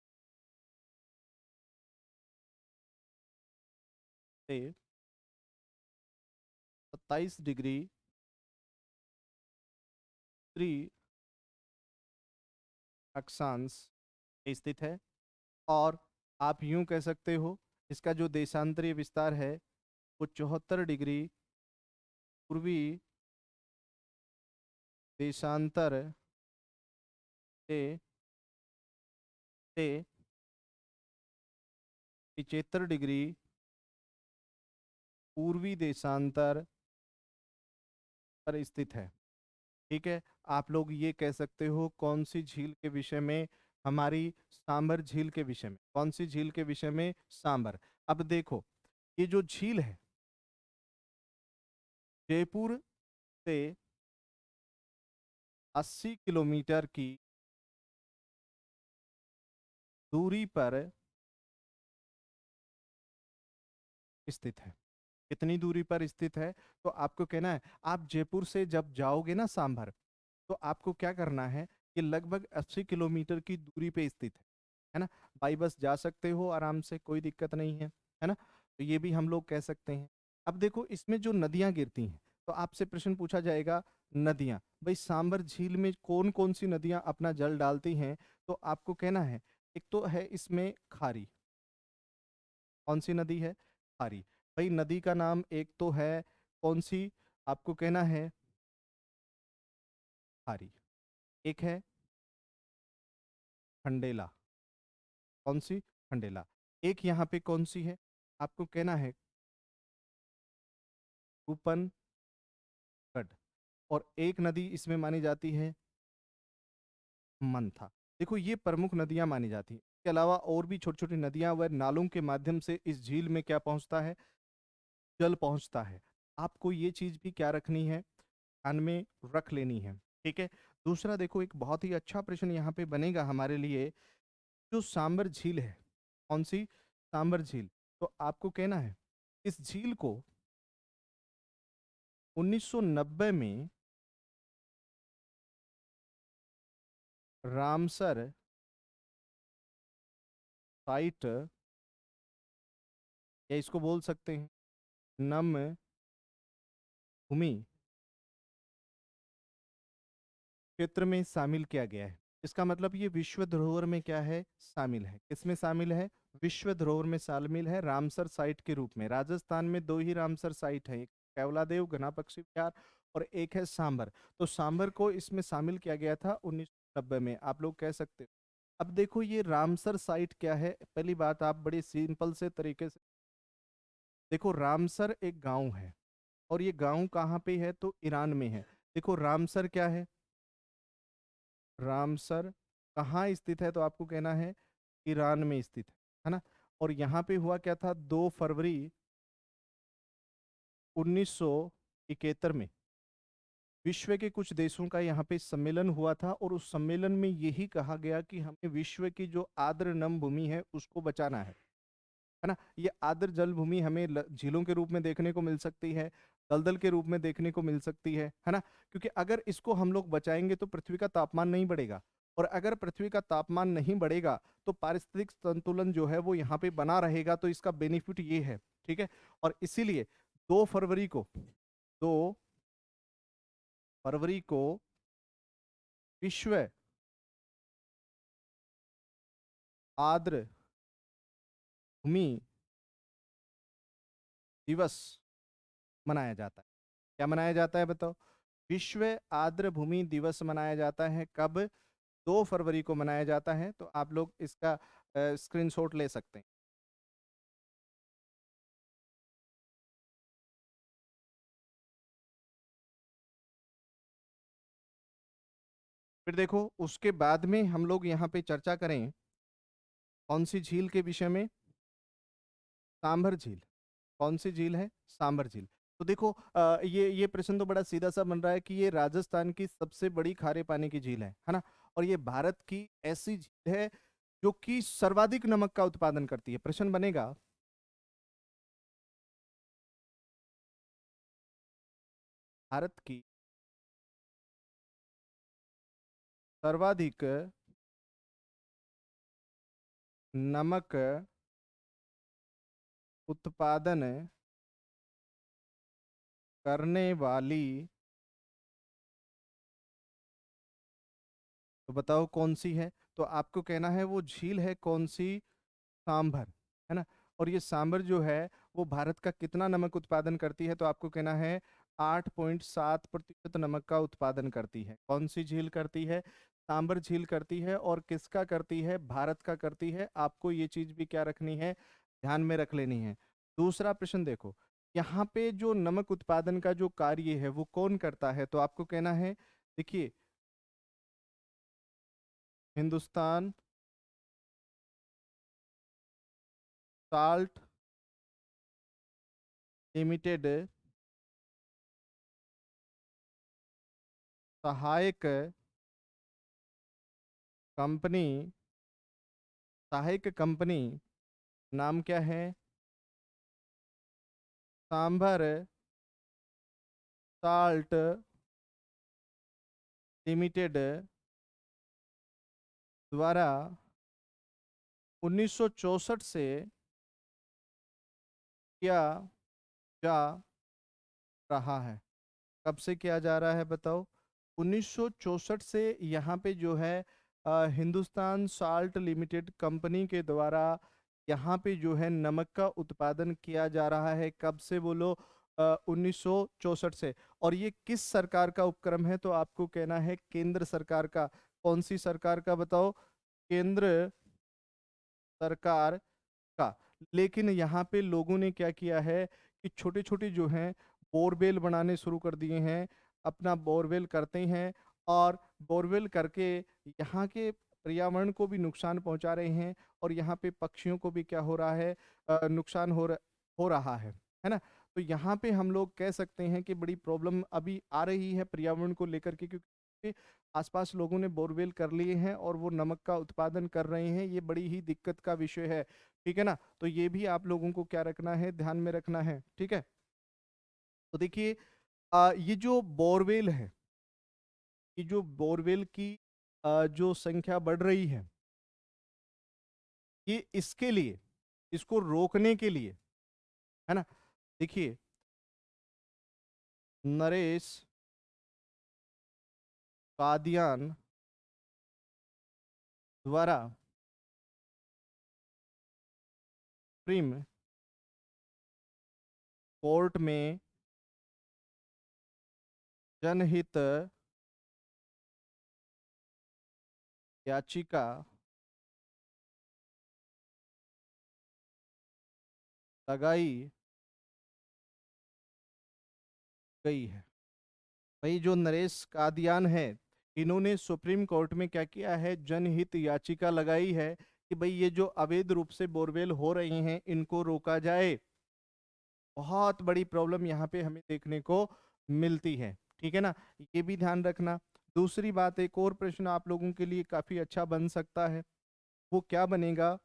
27 डिग्री उत्तरी अक्षांश में स्थित है। और आप यूं कह सकते हो, इसका जो देशांतरीय विस्तार है वो 74 डिग्री पूर्वी देशांतर से 75 डिग्री पूर्वी देशांतर पर स्थित है। ठीक है, आप लोग ये कह सकते हो कौन सी झील के विषय में? हमारी सांबर झील के विषय में। कौन सी झील के विषय में? सांबर। अब देखो, ये जो झील है जयपुर से 80 किलोमीटर की दूरी पर स्थित है। कितनी दूरी पर स्थित है? तो आपको कहना है, आप जयपुर से जब जाओगे ना सांभर, तो आपको क्या करना है कि लगभग 80 किलोमीटर की दूरी पे स्थित है ना। बाई बस जा सकते हो आराम से, कोई दिक्कत नहीं है ना। तो ये भी हम लोग कह सकते हैं। अब देखो, इसमें जो नदियां गिरती हैं, तो आपसे प्रश्न पूछा जाएगा, नदियां भाई सांभर झील में कौन कौन सी नदियां अपना जल डालती हैं? तो आपको कहना है, एक तो है इसमें खारी। कौन सी नदी है? खारी। भाई नदी का नाम एक तो है कौन सी? आपको कहना है खारी। एक है खंडेला। कौन सी? खंडेला। एक यहाँ पे कौन सी है? आपको कहना है रूपनगढ़। और एक नदी इसमें मानी जाती है मंथा। देखो, ये प्रमुख नदियां मानी जाती हैं। इसके अलावा और भी छोटी छोटी नदियां व नालों के माध्यम से इस झील में क्या पहुंचता है? जल पहुंचता है। आपको ये चीज भी क्या रखनी है? ध्यान में रख लेनी है। ठीक है। दूसरा देखो, एक बहुत ही अच्छा प्रश्न यहाँ पे बनेगा हमारे लिए, जो सांबर झील है। कौन सी? सांबर झील। तो आपको कहना है, इस झील को 1990 में रामसर साइट, या इसको बोल सकते हैं नम भूमि क्षेत्र में शामिल किया गया है। इसका मतलब ये विश्व धरोहर में क्या है? शामिल है। किसमें शामिल है? विश्व धरोहर में शामिल है, रामसर साइट के रूप में। राजस्थान में दो ही रामसर साइट है, एक केवलादेव घना पक्षी विहार और एक है सांबर। तो सांबर को इसमें शामिल किया गया था 1990 में, आप लोग कह सकते हो। अब देखो, ये रामसर साइट क्या है? पहली बात, आप बड़े सिंपल से तरीके से देखो, रामसर एक गांव है, और ये गांव कहाँ पे है? तो ईरान में है। देखो, रामसर क्या है? रामसर कहाँ स्थित है? तो आपको कहना है ईरान में स्थित है ना। और यहाँ पे हुआ क्या था? 2 फरवरी 1971 में विश्व के कुछ देशों का यहाँ पे सम्मेलन हुआ था, और उस सम्मेलन में यही कहा गया कि हमें विश्व की जो आर्द्र नम भूमि है उसको बचाना है ना। ये आर्द्र जल भूमि हमें झीलों के रूप में देखने को मिल सकती है, दलदल के रूप में देखने को मिल सकती है ना। क्योंकि अगर इसको हम लोग बचाएंगे तो पृथ्वी का तापमान नहीं बढ़ेगा, और अगर पृथ्वी का तापमान नहीं बढ़ेगा तो पारिस्थितिक संतुलन जो है वो यहाँ पे बना रहेगा। तो इसका बेनिफिट ये है। ठीक है। और इसीलिए 2 फरवरी को 2 फरवरी को विश्व आर्द्र भूमि दिवस मनाया जाता है। क्या मनाया जाता है बताओ? विश्व आर्द्र भूमि दिवस मनाया जाता है। कब? 2 फरवरी को मनाया जाता है। तो आप लोग इसका स्क्रीनशॉट ले सकते हैं। फिर देखो, उसके बाद में हम लोग यहाँ पे चर्चा करें कौन सी झील के विषय में? सांभर झील। कौन सी झील है? सांभर झील। तो देखो ये प्रश्न तो बड़ा सीधा सा बन रहा है कि ये राजस्थान की सबसे बड़ी खारे पानी की झील है ना? और ये भारत की ऐसी झील है जो कि सर्वाधिक नमक का उत्पादन करती है। प्रश्न बनेगा, भारत की सर्वाधिक नमक उत्पादन करने वाली, तो बताओ कौन सी है? तो आपको कहना है वो झील है कौन सी? सांभर, है ना? और ये सांभर जो है वो भारत का कितना नमक उत्पादन करती है? तो आपको कहना है 8.7% नमक का उत्पादन करती है। कौन सी झील करती है? सांभर झील करती है। और किसका करती है? भारत का करती है। आपको ये चीज भी क्या रखनी है, ध्यान में रख लेनी है। दूसरा प्रश्न देखो, यहाँ पे जो नमक उत्पादन का जो कार्य है वो कौन करता है? तो आपको कहना है, देखिए, हिंदुस्तान साल्ट लिमिटेड सहायक कंपनी, सहायक कंपनी नाम क्या है? सांभर साल्ट लिमिटेड द्वारा 1964 से किया जा रहा है। कब से किया जा रहा है बताओ? 1964 से यहाँ पे जो है हिंदुस्तान साल्ट लिमिटेड कंपनी के द्वारा यहाँ पे जो है नमक का उत्पादन किया जा रहा है। कब से बोलो? 1964 से। और ये किस सरकार का उपक्रम है? तो आपको कहना है केंद्र सरकार का। कौन सी सरकार का बताओ? केंद्र सरकार का। लेकिन यहाँ पे लोगों ने क्या किया है कि छोटे छोटे जो हैं बोरवेल बनाने शुरू कर दिए हैं। अपना बोरवेल करते हैं और बोरवेल करके यहाँ के पर्यावरण को भी नुकसान पहुंचा रहे हैं। और यहाँ पे पक्षियों को भी क्या हो रहा है, नुकसान हो रहा है ना? तो यहाँ पे हम लोग कह सकते हैं कि बड़ी प्रॉब्लम अभी आ रही है पर्यावरण को लेकर के, क्योंकि आसपास लोगों ने बोरवेल कर लिए हैं और वो नमक का उत्पादन कर रहे हैं। ये बड़ी ही दिक्कत का विषय है, ठीक है ना? तो ये भी आप लोगों को क्या रखना है, ध्यान में रखना है, ठीक है? तो देखिए, ये जो बोरवेल है, ये जो बोरवेल की जो संख्या बढ़ रही है, ये इसके लिए, इसको रोकने के लिए, है ना? देखिए, नरेश कादियान द्वारा सुप्रीम कोर्ट में जनहित याचिका लगाई गई है। भाई जो नरेश कादियान है, इन्होंने सुप्रीम कोर्ट में क्या किया है, जनहित याचिका लगाई है कि भाई ये जो अवैध रूप से बोरवेल हो रहे हैं इनको रोका जाए। बहुत बड़ी प्रॉब्लम यहाँ पे हमें देखने को मिलती है, ठीक है ना? ये भी ध्यान रखना। दूसरी बात, एक और प्रश्न आप लोगों के लिए काफी अच्छा बन सकता है। वो क्या बनेगा?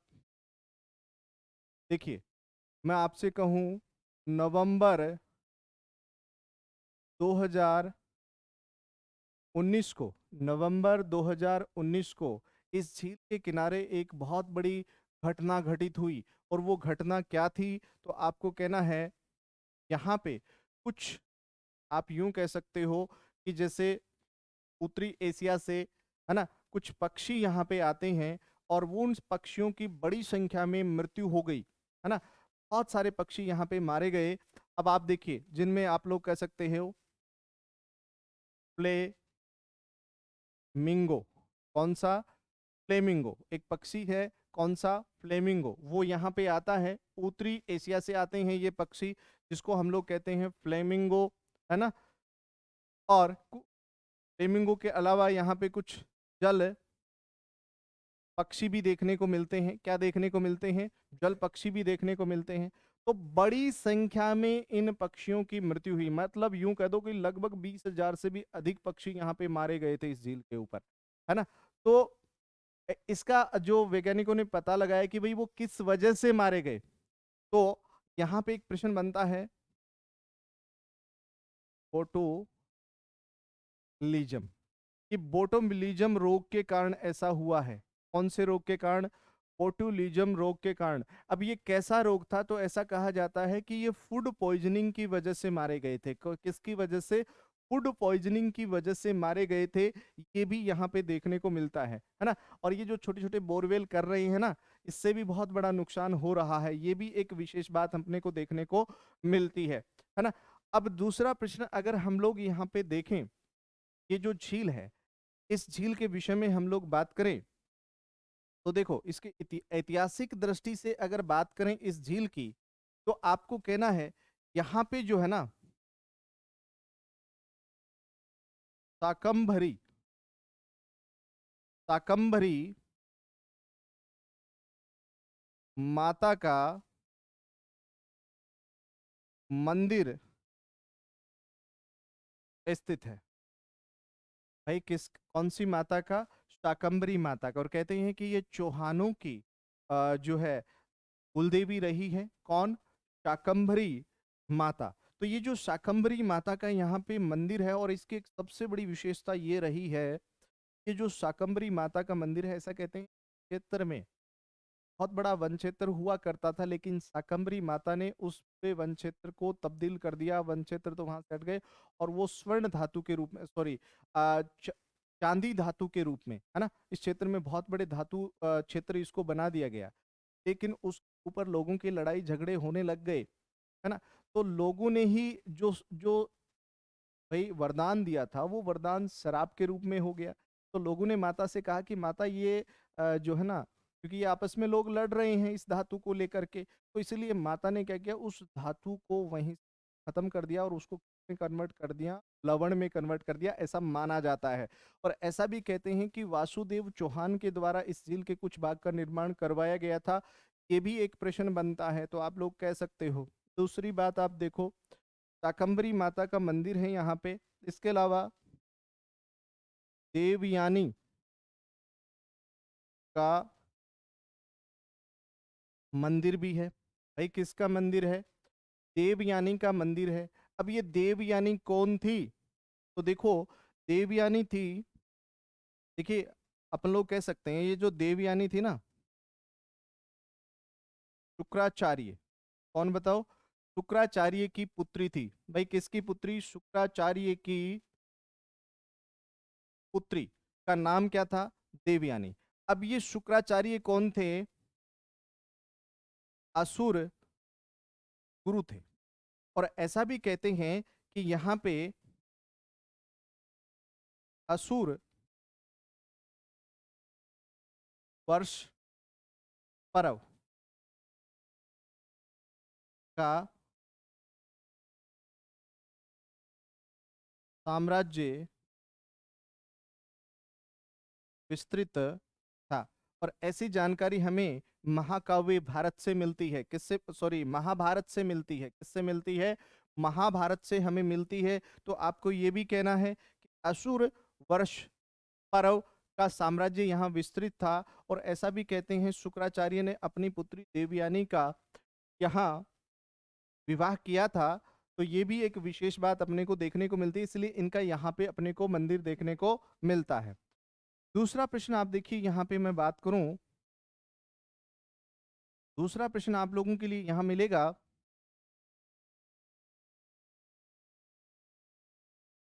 देखिए, मैं आपसे कहूं, नवंबर 2019 को, नवंबर 2019 को इस झील के किनारे एक बहुत बड़ी घटना घटित हुई। और वो घटना क्या थी? तो आपको कहना है, यहाँ पे कुछ, आप यूं कह सकते हो कि जैसे उत्तरी एशिया से, है ना, कुछ पक्षी यहाँ पे आते हैं और वो उन पक्षियों की बड़ी संख्या में मृत्यु हो गई, है ना? बहुत सारे पक्षी यहाँ पे मारे गए। अब आप देखिए, जिनमें आप लोग कह सकते हो फ्लेमिंगो। कौन सा? फ्लेमिंगो एक पक्षी है। कौन सा? फ्लेमिंगो। वो यहाँ पे आता है, उत्तरी एशिया से आते हैं ये पक्षी, जिसको हम लोग कहते हैं फ्लेमिंगो, है ना? और फ्लेमिंगो के अलावा यहाँ पे कुछ जल पक्षी भी देखने को मिलते हैं। क्या देखने को मिलते हैं? जल पक्षी भी देखने को मिलते हैं। तो बड़ी संख्या में इन पक्षियों की मृत्यु हुई, मतलब यूं कह दो कि लगभग 20,000 से भी अधिक पक्षी यहाँ पे मारे गए थे इस झील के ऊपर, है ना। तो इसका जो वैज्ञानिकों ने पता लगाया कि भाई वो किस वजह से मारे गए, तो यहाँ पे एक प्रश्न बनता है, बोटुलिज्म, कि बोटुलिज्म रोग के कारण ऐसा हुआ है। कौन से रोग के कारण? बोटुलिज्म रोग के कारण। अब ये कैसा रोग था? तो ऐसा कहा जाता है कि ये फूड पॉइजनिंग की वजह से मारे गए थे। किसकी वजह से? फूड पॉइजनिंग की वजह से मारे गए थे। ये भी यहाँ पे देखने को मिलता है ना। और ये जो छोटे छोटे बोरवेल कर रहे हैं ना, इससे भी बहुत बड़ा नुकसान हो रहा है। ये भी एक विशेष बात अपने को देखने को मिलती है ना। अब दूसरा प्रश्न अगर हम लोग यहाँ पे देखें, ये जो झील है, इस झील के विषय में हम लोग बात करें तो देखो, इसके ऐतिहासिक दृष्टि से अगर बात करें इस झील की, तो आपको कहना है यहाँ पे जो है ना, शाकंभरी शाकंभरी माता का मंदिर स्थित है। भाई कौन सी माता का? शाकंभरी माता का। और कहते हैं कि ये चौहानों की जो है कुलदेवी रही है। कौन? शाकंभरी माता। तो ये जो शाकंभरी माता का यहाँ पे मंदिर है, और इसकी एक सबसे बड़ी विशेषता ये रही है कि जो शाकंभरी माता का मंदिर है, ऐसा कहते हैं क्षेत्र में बहुत बड़ा वन क्षेत्र हुआ करता था, लेकिन शाकंभरी माता ने उस पे वन क्षेत्र को तब्दील कर दिया। वन क्षेत्र तो वहां से हट गए, और वो स्वर्ण धातु के रूप में, सॉरी, चांदी धातु के रूप में, है ना, इस क्षेत्र में बहुत बड़े धातु क्षेत्र इसको बना दिया गया। लेकिन उस ऊपर लोगों की लड़ाई झगड़े होने लग गए, है ना। तो लोगों ने ही जो जो भाई वरदान दिया था, वो वरदान शराब के रूप में हो गया। तो लोगों ने माता से कहा कि माता ये जो है ना, क्योंकि ये आपस में लोग लड़ रहे हैं इस धातु को लेकर के, तो इसलिए माता ने क्या किया, उस धातु को वहीं खत्म कर दिया और उसको कन्वर्ट कर दिया, लवण में कन्वर्ट कर दिया, ऐसा माना जाता है। और ऐसा भी कहते हैं कि वासुदेव चौहान के द्वारा इस झील के कुछ भाग का निर्माण करवाया गया था। ये भी एक प्रश्न बनता है, तो आप लोग कह सकते हो। दूसरी बात आप देखो, शाकंभरी माता का मंदिर है यहाँ पे। इसके अलावा देवयानी का मंदिर भी है। भाई किसका मंदिर है? देवयानी का मंदिर है। अब ये देवयानी कौन थी? तो देखो, देवयानी थी, देखिए, अपन लोग कह सकते हैं ये जो देवयानी थी ना, शुक्राचार्य। कौन बताओ? शुक्राचार्य की पुत्री थी। भाई किसकी पुत्री? शुक्राचार्य की पुत्री का नाम क्या था? देवयानी। अब ये शुक्राचार्य कौन थे? असुर गुरु थे। और ऐसा भी कहते हैं कि यहाँ पे असुर वर्ष पर्व का साम्राज्य विस्तृत था। और ऐसी जानकारी हमें महाकाव्य भारत से मिलती है। किससे? सॉरी, महाभारत से मिलती है। किससे मिलती है? महाभारत से हमें मिलती है। तो आपको ये भी कहना है कि असुर वर्ष पर्व का साम्राज्य यहाँ विस्तृत था। और ऐसा भी कहते हैं शुक्राचार्य ने अपनी पुत्री देवयानी का यहाँ विवाह किया था। तो ये भी एक विशेष बात अपने को देखने को मिलती है, इसलिए इनका यहाँ पे अपने को मंदिर देखने को मिलता है। दूसरा प्रश्न आप देखिए, यहाँ पे मैं बात करूं, दूसरा प्रश्न आप लोगों के लिए यहाँ मिलेगा।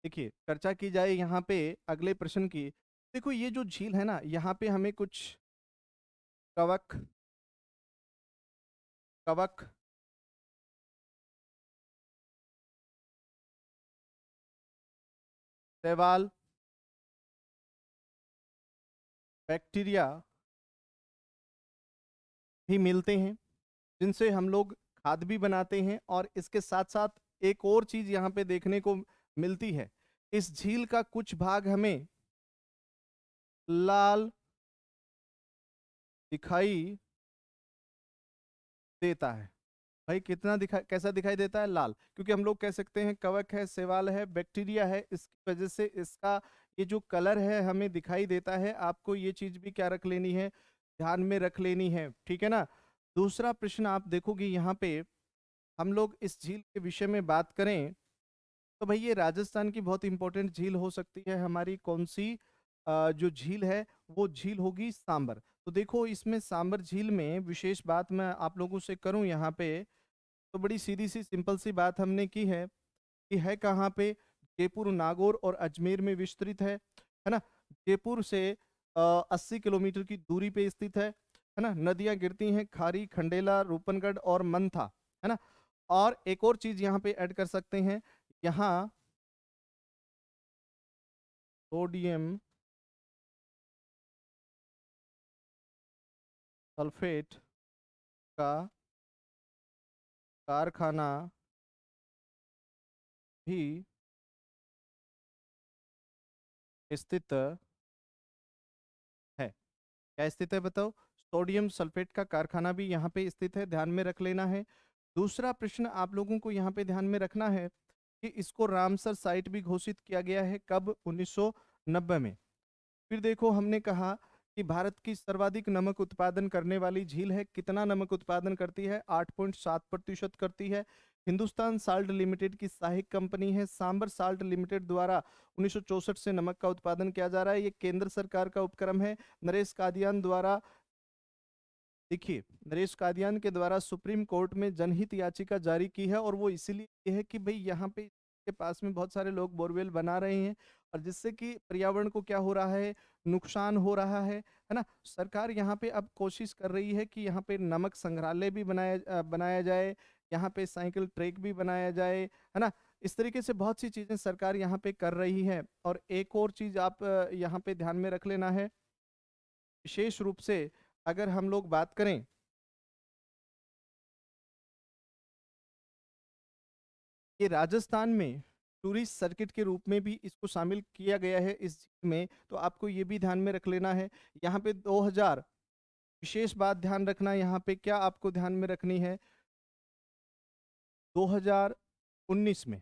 देखिए, चर्चा की जाए यहाँ पे अगले प्रश्न की। देखो, ये जो झील है ना, यहाँ पे हमें कुछ कवक कवक शैवाल, बैक्टीरिया भी मिलते हैं, जिनसे हम लोग खाद भी बनाते हैं। और इसके साथ साथ एक और चीज यहाँ पे देखने को मिलती है, इस झील का कुछ भाग हमें लाल दिखाई देता है। भाई कितना कैसा दिखाई देता है? लाल। क्योंकि हम लोग कह सकते हैं कवक है, शैवाल है, बैक्टीरिया है, इसकी वजह से इसका ये जो कलर है हमें दिखाई देता है। आपको ये चीज भी क्या रख लेनी है, ध्यान में रख लेनी है, ठीक है ना। दूसरा प्रश्न आप देखोगे यहाँ पे, हम लोग इस झील के विषय में बात करें तो भाई ये राजस्थान की बहुत इंपॉर्टेंट झील हो सकती है हमारी। कौन सी जो झील है वो झील होगी सांबर। तो देखो इसमें सांबर झील में विशेष बात मैं आप लोगों से करूं यहाँ पे, तो बड़ी सीधी सी सिंपल सी बात हमने की है कि है कहाँ पे, जयपुर, नागौर और अजमेर में विस्तृत है ना। जयपुर से 80 किलोमीटर की दूरी पे स्थित है ना। नदियां गिरती हैं खारी, खंडेला, रूपनगढ़ और मंथा, है ना। और एक और चीज यहाँ पे ऐड कर सकते हैं, यहाँ सोडियम सल्फेट का कारखाना भी स्थित है। क्या स्थित है बताओ? सोडियम सल्फेट का कारखाना भी यहाँ पे स्थित है, ध्यान में रख लेना है। दूसरा प्रश्न आप लोगों को यहाँ पे ध्यान में रखना है कि इसको रामसर साइट भी घोषित किया गया है, कब? 1990 में। फिर देखो हमने कहा कि भारत की सर्वाधिक नमक उत्पादन करने वाली झील है। कितना नमक उत्पादन करती है? 8.7% करती है। हिंदुस्तान साल्ट लिमिटेड की सहायक कंपनी है। सांबर साल्ट लिमिटेड द्वारा 1964 से नमक का उत्पादन किया जा रहा है। ये केंद्र सरकार का उपक्रम है। नरेश कादियान द्वारा, देखिए नरेश कादियान के द्वारा सुप्रीम कोर्ट में जनहित याचिका जारी की है, और वो इसीलिए है कि भाई यहाँ पे के पास में बहुत सारे लोग बोरवेल बना रहे हैं और जिससे कि पर्यावरण को क्या हो रहा है, नुकसान हो रहा है ना। सरकार यहाँ पे अब कोशिश कर रही है कि यहाँ पे नमक संग्रहालय भी बनाया जाए, यहाँ पे साइकिल ट्रैक भी बनाया जाए, है ना। इस तरीके से बहुत सी चीजें सरकार यहाँ पे कर रही है। और एक और चीज आप यहाँ पे ध्यान में रख लेना है, विशेष रूप से अगर हम लोग बात करें, ये राजस्थान में टूरिस्ट सर्किट के रूप में भी इसको शामिल किया गया है इस झील में। तो आपको ये भी ध्यान में रख लेना है। यहाँ पे 2000, विशेष बात ध्यान रखना, यहाँ पे क्या आपको ध्यान में रखनी है, 2019 में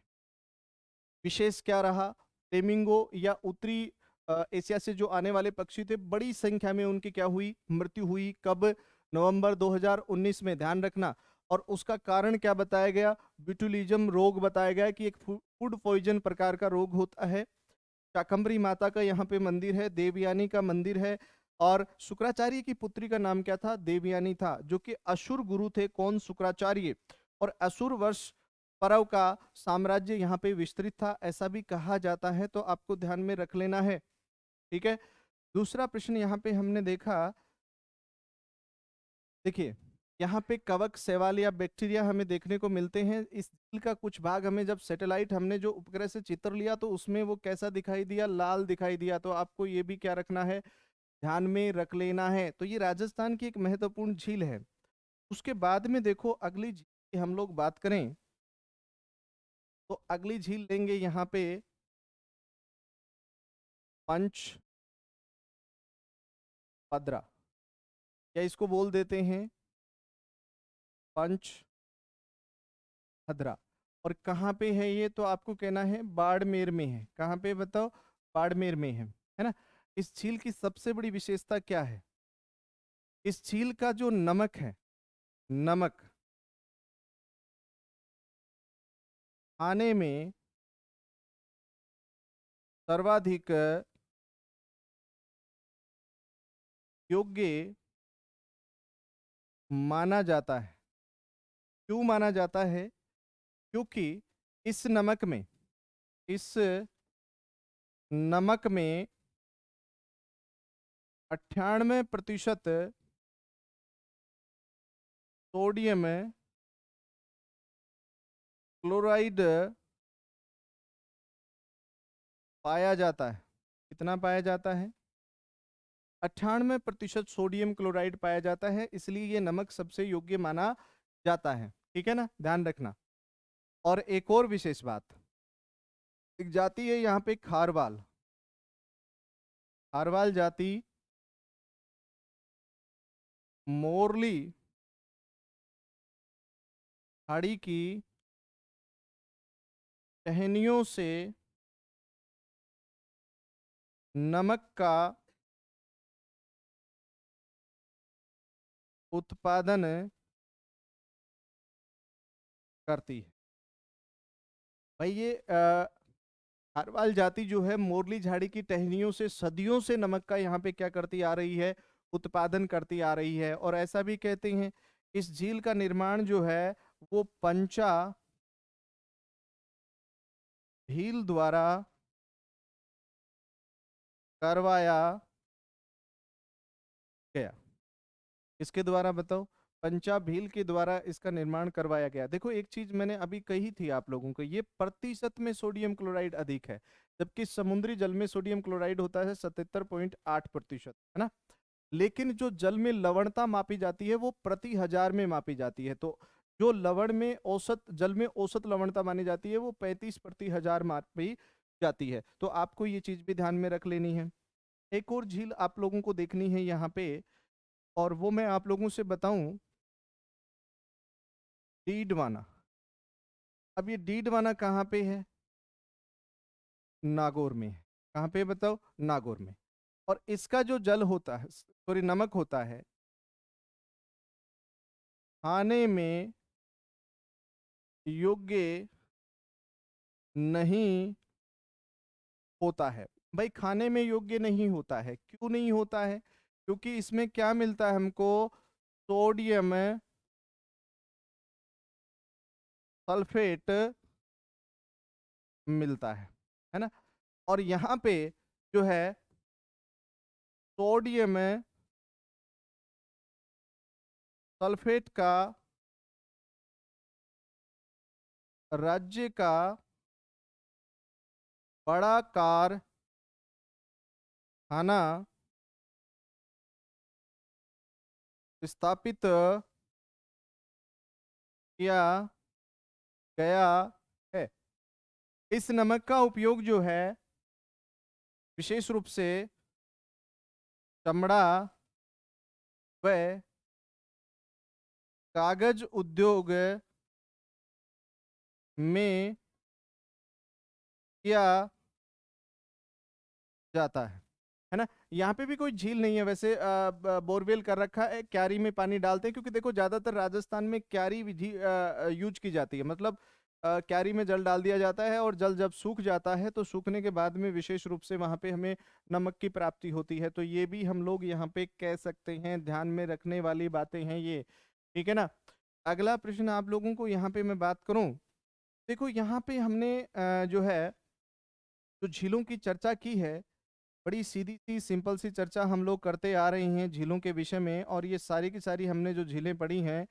विशेष क्या रहा, फ्लेमिंगो या उत्तरी एशिया से जो आने वाले पक्षी थे, बड़ी संख्या में उनकी क्या हुई, मृत्यु हुई। कब? नवंबर 2019 में, ध्यान रखना। और उसका कारण क्या बताया गया? ब्यूटुलिज्म रोग बताया गया कि एक फूड पॉइजन प्रकार का रोग होता है। शाकंभरी माता का यहाँ पे मंदिर है, देवयानी का मंदिर है। और शुक्राचार्य की पुत्री का नाम क्या था? देवयानी था, जो कि असुर गुरु थे। कौन? शुक्राचार्य। और असुर वर्ष परव का साम्राज्य यहाँ पे विस्तृत था, ऐसा भी कहा जाता है। तो आपको ध्यान में रख लेना है, ठीक है। दूसरा प्रश्न यहाँ पे हमने देखा, देखिए यहाँ पे कवक, शैवाल या बैक्टीरिया हमें देखने को मिलते हैं। इस झील का कुछ भाग हमें जब सैटेलाइट हमने जो उपग्रह से चित्र लिया तो उसमें वो कैसा दिखाई दिया? लाल दिखाई दिया। तो आपको ये भी क्या रखना है, ध्यान में रख लेना है। तो ये राजस्थान की एक महत्वपूर्ण झील है। उसके बाद में देखो अगली झील की हम लोग बात करें तो अगली झील लेंगे यहाँ पे पंच पदरा, या इसको बोल देते हैं पंच भद्रा। और कहाँ पे है ये? तो आपको कहना है बाड़मेर में है। कहाँ पे बताओ? बाड़मेर में है ना। इस झील की सबसे बड़ी विशेषता क्या है? इस झील का जो नमक है, नमक खाने में सर्वाधिक योग्य माना जाता है। क्यों माना जाता है? क्योंकि इस नमक में, इस नमक में 98% सोडियम क्लोराइड पाया जाता है। कितना पाया जाता है? 98% सोडियम क्लोराइड पाया जाता है, इसलिए ये नमक सबसे योग्य माना जाता है, ठीक है ना, ध्यान रखना। और एक और विशेष बात, एक जाति है यहाँ पे खारवाल। खारवाल जाति मोरली झाड़ी की टहनियों से नमक का उत्पादन करती है। भाई ये खारवाल जाति जो है मोरली झाड़ी की टहनियों से सदियों से नमक का यहाँ पे क्या करती आ रही है, उत्पादन करती आ रही है। और ऐसा भी कहते हैं इस झील का निर्माण जो है वो पंचा भील द्वारा करवाया गया। इसके द्वारा बताओ, पंचा भील के द्वारा इसका निर्माण करवाया गया। देखो एक चीज मैंने अभी कही थी आप लोगों को, ये प्रतिशत में सोडियम क्लोराइड अधिक है, जबकि समुद्री जल में सोडियम क्लोराइड होता है 77.8%, है ना। लेकिन जो जल में लवणता मापी जाती है वो प्रति हजार में मापी जाती है। तो जो लवण में औसत, जल में औसत लवणता मानी जाती है वो 35 प्रति हजार मापी जाती है। तो आपको ये चीज भी ध्यान में रख लेनी है। एक और झील आप लोगों को देखनी है यहाँ पे, और वो मैं आप लोगों से बताऊं, डीडवाना। अब ये डीडवाना कहाँ पे है? नागौर में है। कहाँ पे बताओ? नागौर में। और इसका जो जल होता है, सॉरी नमक होता है, खाने में योग्य नहीं होता है। भाई खाने में योग्य नहीं होता है, क्यों नहीं होता है? क्योंकि इसमें क्या मिलता है हमको? सोडियम सल्फेट मिलता है ना। और यहाँ पे जो है सोडियम सल्फेट का राज्य का बड़ा कारखाना स्थापित किया गया है। इस नमक का उपयोग जो है विशेष रूप से चमड़ा व कागज उद्योग में किया जाता है ना। यहाँ पे भी कोई झील नहीं है वैसे, बोरवेल कर रखा है, क्यारी में पानी डालते हैं, क्योंकि देखो ज्यादातर राजस्थान में क्यारी विधि यूज की जाती है। मतलब क्यारी में जल डाल दिया जाता है और जल जब सूख जाता है तो सूखने के बाद में विशेष रूप से वहां पे हमें नमक की प्राप्ति होती है। तो ये भी हम लोग यहाँ पे कह सकते हैं, ध्यान में रखने वाली बातें हैं ये, ठीक है ना। अगला प्रश्न आप लोगों को यहाँ पे मैं बात करूं, देखो यहाँ पे हमने जो है जो झीलों की चर्चा की है, बड़ी सीधी सी सिंपल सी चर्चा हम लोग करते आ रहे हैं झीलों के विषय में। और ये सारी की सारी हमने जो झीलें पढ़ी हैं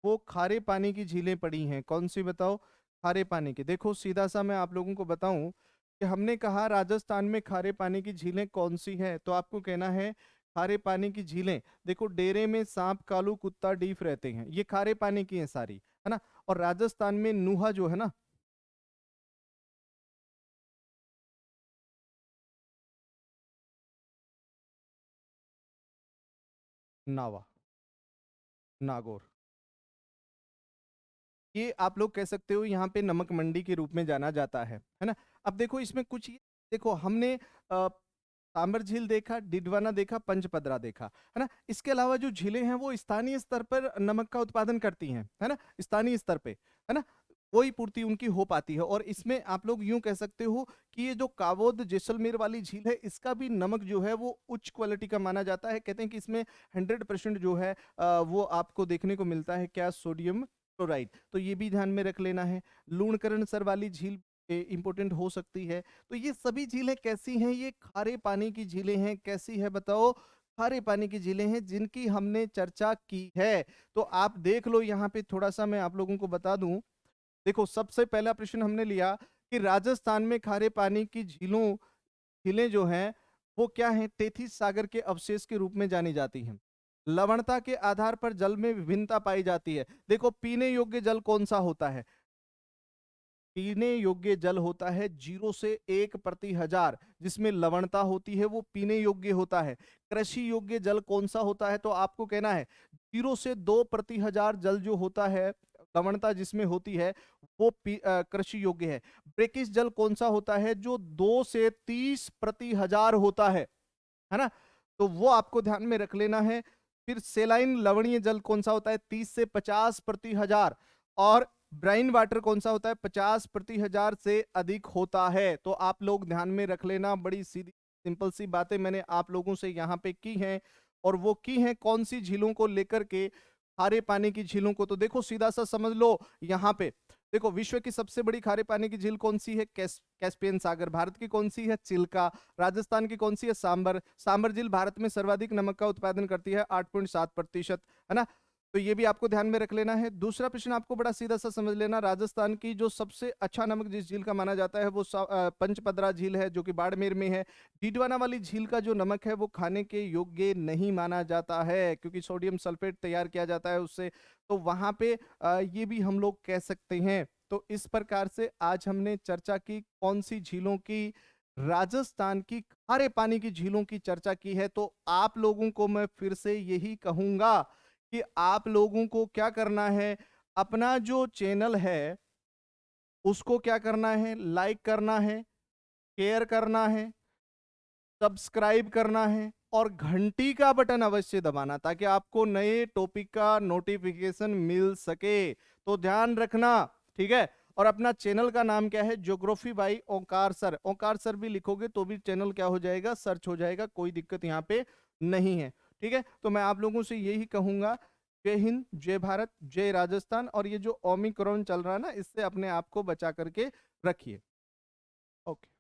वो खारे पानी की झीलें पढ़ी हैं। कौन सी बताओ? खारे पानी की। देखो सीधा सा मैं आप लोगों को बताऊं कि हमने कहा राजस्थान में खारे पानी की झीलें कौन सी हैं, तो आपको कहना है खारे पानी की झीलें। देखो डेरे में सांप कालू कुत्ता डीफ रहते हैं, ये खारे पानी की हैं सारी, है ना। और राजस्थान में नूहा जो है ना, नावा, नागौर, ये आप लोग कह सकते हो यहाँ पे नमक मंडी के रूप में जाना जाता है ना। अब देखो इसमें कुछ देखो हमने तांबर झील देखा, डिडवाना देखा, पंचपदरा देखा, है ना। इसके अलावा जो झीलें हैं वो स्थानीय स्तर पर नमक का उत्पादन करती हैं, है ना, स्थानीय स्तर पे, है ना, वही पूर्ति उनकी हो पाती है। और इसमें आप लोग यूं कह सकते हो कि ये जो कावोद जैसलमेर वाली झील है इसका भी नमक जो है वो उच्च क्वालिटी का माना जाता है। कहते हैं कि इसमें 100% जो है वो आपको देखने को मिलता है क्या? Sodium chloride. तो ये भी ध्यान में रख लेना है। लूणकरण वाली झील इंपॉर्टेंट हो सकती है। तो ये सभी झीलें कैसी हैं? ये खारे पानी की झीलें हैं। कैसी है बताओ? खारे पानी की झीलें हैं जिनकी हमने चर्चा की है। तो आप देख लो यहाँ पे थोड़ा सा मैं आप लोगों को बता दूं। देखो सबसे पहला प्रश्न हमने लिया कि राजस्थान में खारे पानी की झीलें जो हैं वो क्या हैं? तेथिस सागर के अवशेष के रूप में जानी जाती हैं। लवणता के आधार पर जल में विभिन्नता पाई जाती है। देखो पीने योग्य जल कौन सा होता है? पीने योग्य जल होता है 0 से 1 प्रति 1000, जिसमें लवणता होती है वो पीने योग्य होता है। कृषि योग्य जल कौन सा होता है? तो आपको कहना है 0 से 2 प्रति हजार जल जो होता है, लवणता जिसमें होती है, वो कृषि योग्य है। ब्रेकिश जल कौन सा होता है? जो 2 से 30 प्रति हजार होता है ना, तो वो आपको ध्यान में रख लेना है। फिर सेलाइन लवणीय जल कौन सा होता है? 30 से 50 प्रति हजार। और ब्राइन वाटर कौन सा होता है? 50 प्रति हजार से अधिक होता है। तो आप लोग ध्यान में रख लेना। बड़ी सीधी सिंपल सी बातें मैंने आप लोगों से यहाँ पे की हैं, और वो की हैं कौन सी झीलों को लेकर के? खारे पानी की झीलों को। तो देखो सीधा सा समझ लो, यहाँ पे देखो विश्व की सबसे बड़ी खारे पानी की झील कौन सी है? कैस्पियन सागर। भारत की कौन सी है? चिल्का। राजस्थान की कौन सी है? सांबर। सांबर झील भारत में सर्वाधिक नमक का उत्पादन करती है, 8.7%, है ना। तो ये भी आपको ध्यान में रख लेना है। दूसरा प्रश्न आपको बड़ा सीधा सा समझ लेना, राजस्थान की जो सबसे अच्छा नमक जिस झील का माना जाता है वो पंचपदरा झील है, जो कि बाड़मेर में है। डीडवाना वाली झील का जो नमक है वो खाने के योग्य नहीं माना जाता है, क्योंकि सोडियम सल्फेट तैयार किया जाता है उससे। तो वहां पे ये भी हम लोग कह सकते हैं। तो इस प्रकार से आज हमने चर्चा की कौन सी झीलों की? राजस्थान की खारे पानी की झीलों की चर्चा की है। तो आप लोगों को मैं फिर से यही कहूंगा कि आप लोगों को क्या करना है? अपना जो चैनल है उसको क्या करना है? लाइक करना है, शेयर करना है, सब्सक्राइब करना है, और घंटी का बटन अवश्य दबाना, ताकि आपको नए टॉपिक का नोटिफिकेशन मिल सके। तो ध्यान रखना, ठीक है। और अपना चैनल का नाम क्या है? Geography by Omkar sir. Omkar sir भी लिखोगे तो भी चैनल क्या हो जाएगा? सर्च हो जाएगा। कोई दिक्कत यहाँ पे नहीं है, ठीक है। तो मैं आप लोगों से यही कहूंगा, जय हिंद, जय भारत, जय राजस्थान। और ये जो ओमिक्रॉन चल रहा है ना, इससे अपने आप को बचा करके रखिए। ओके।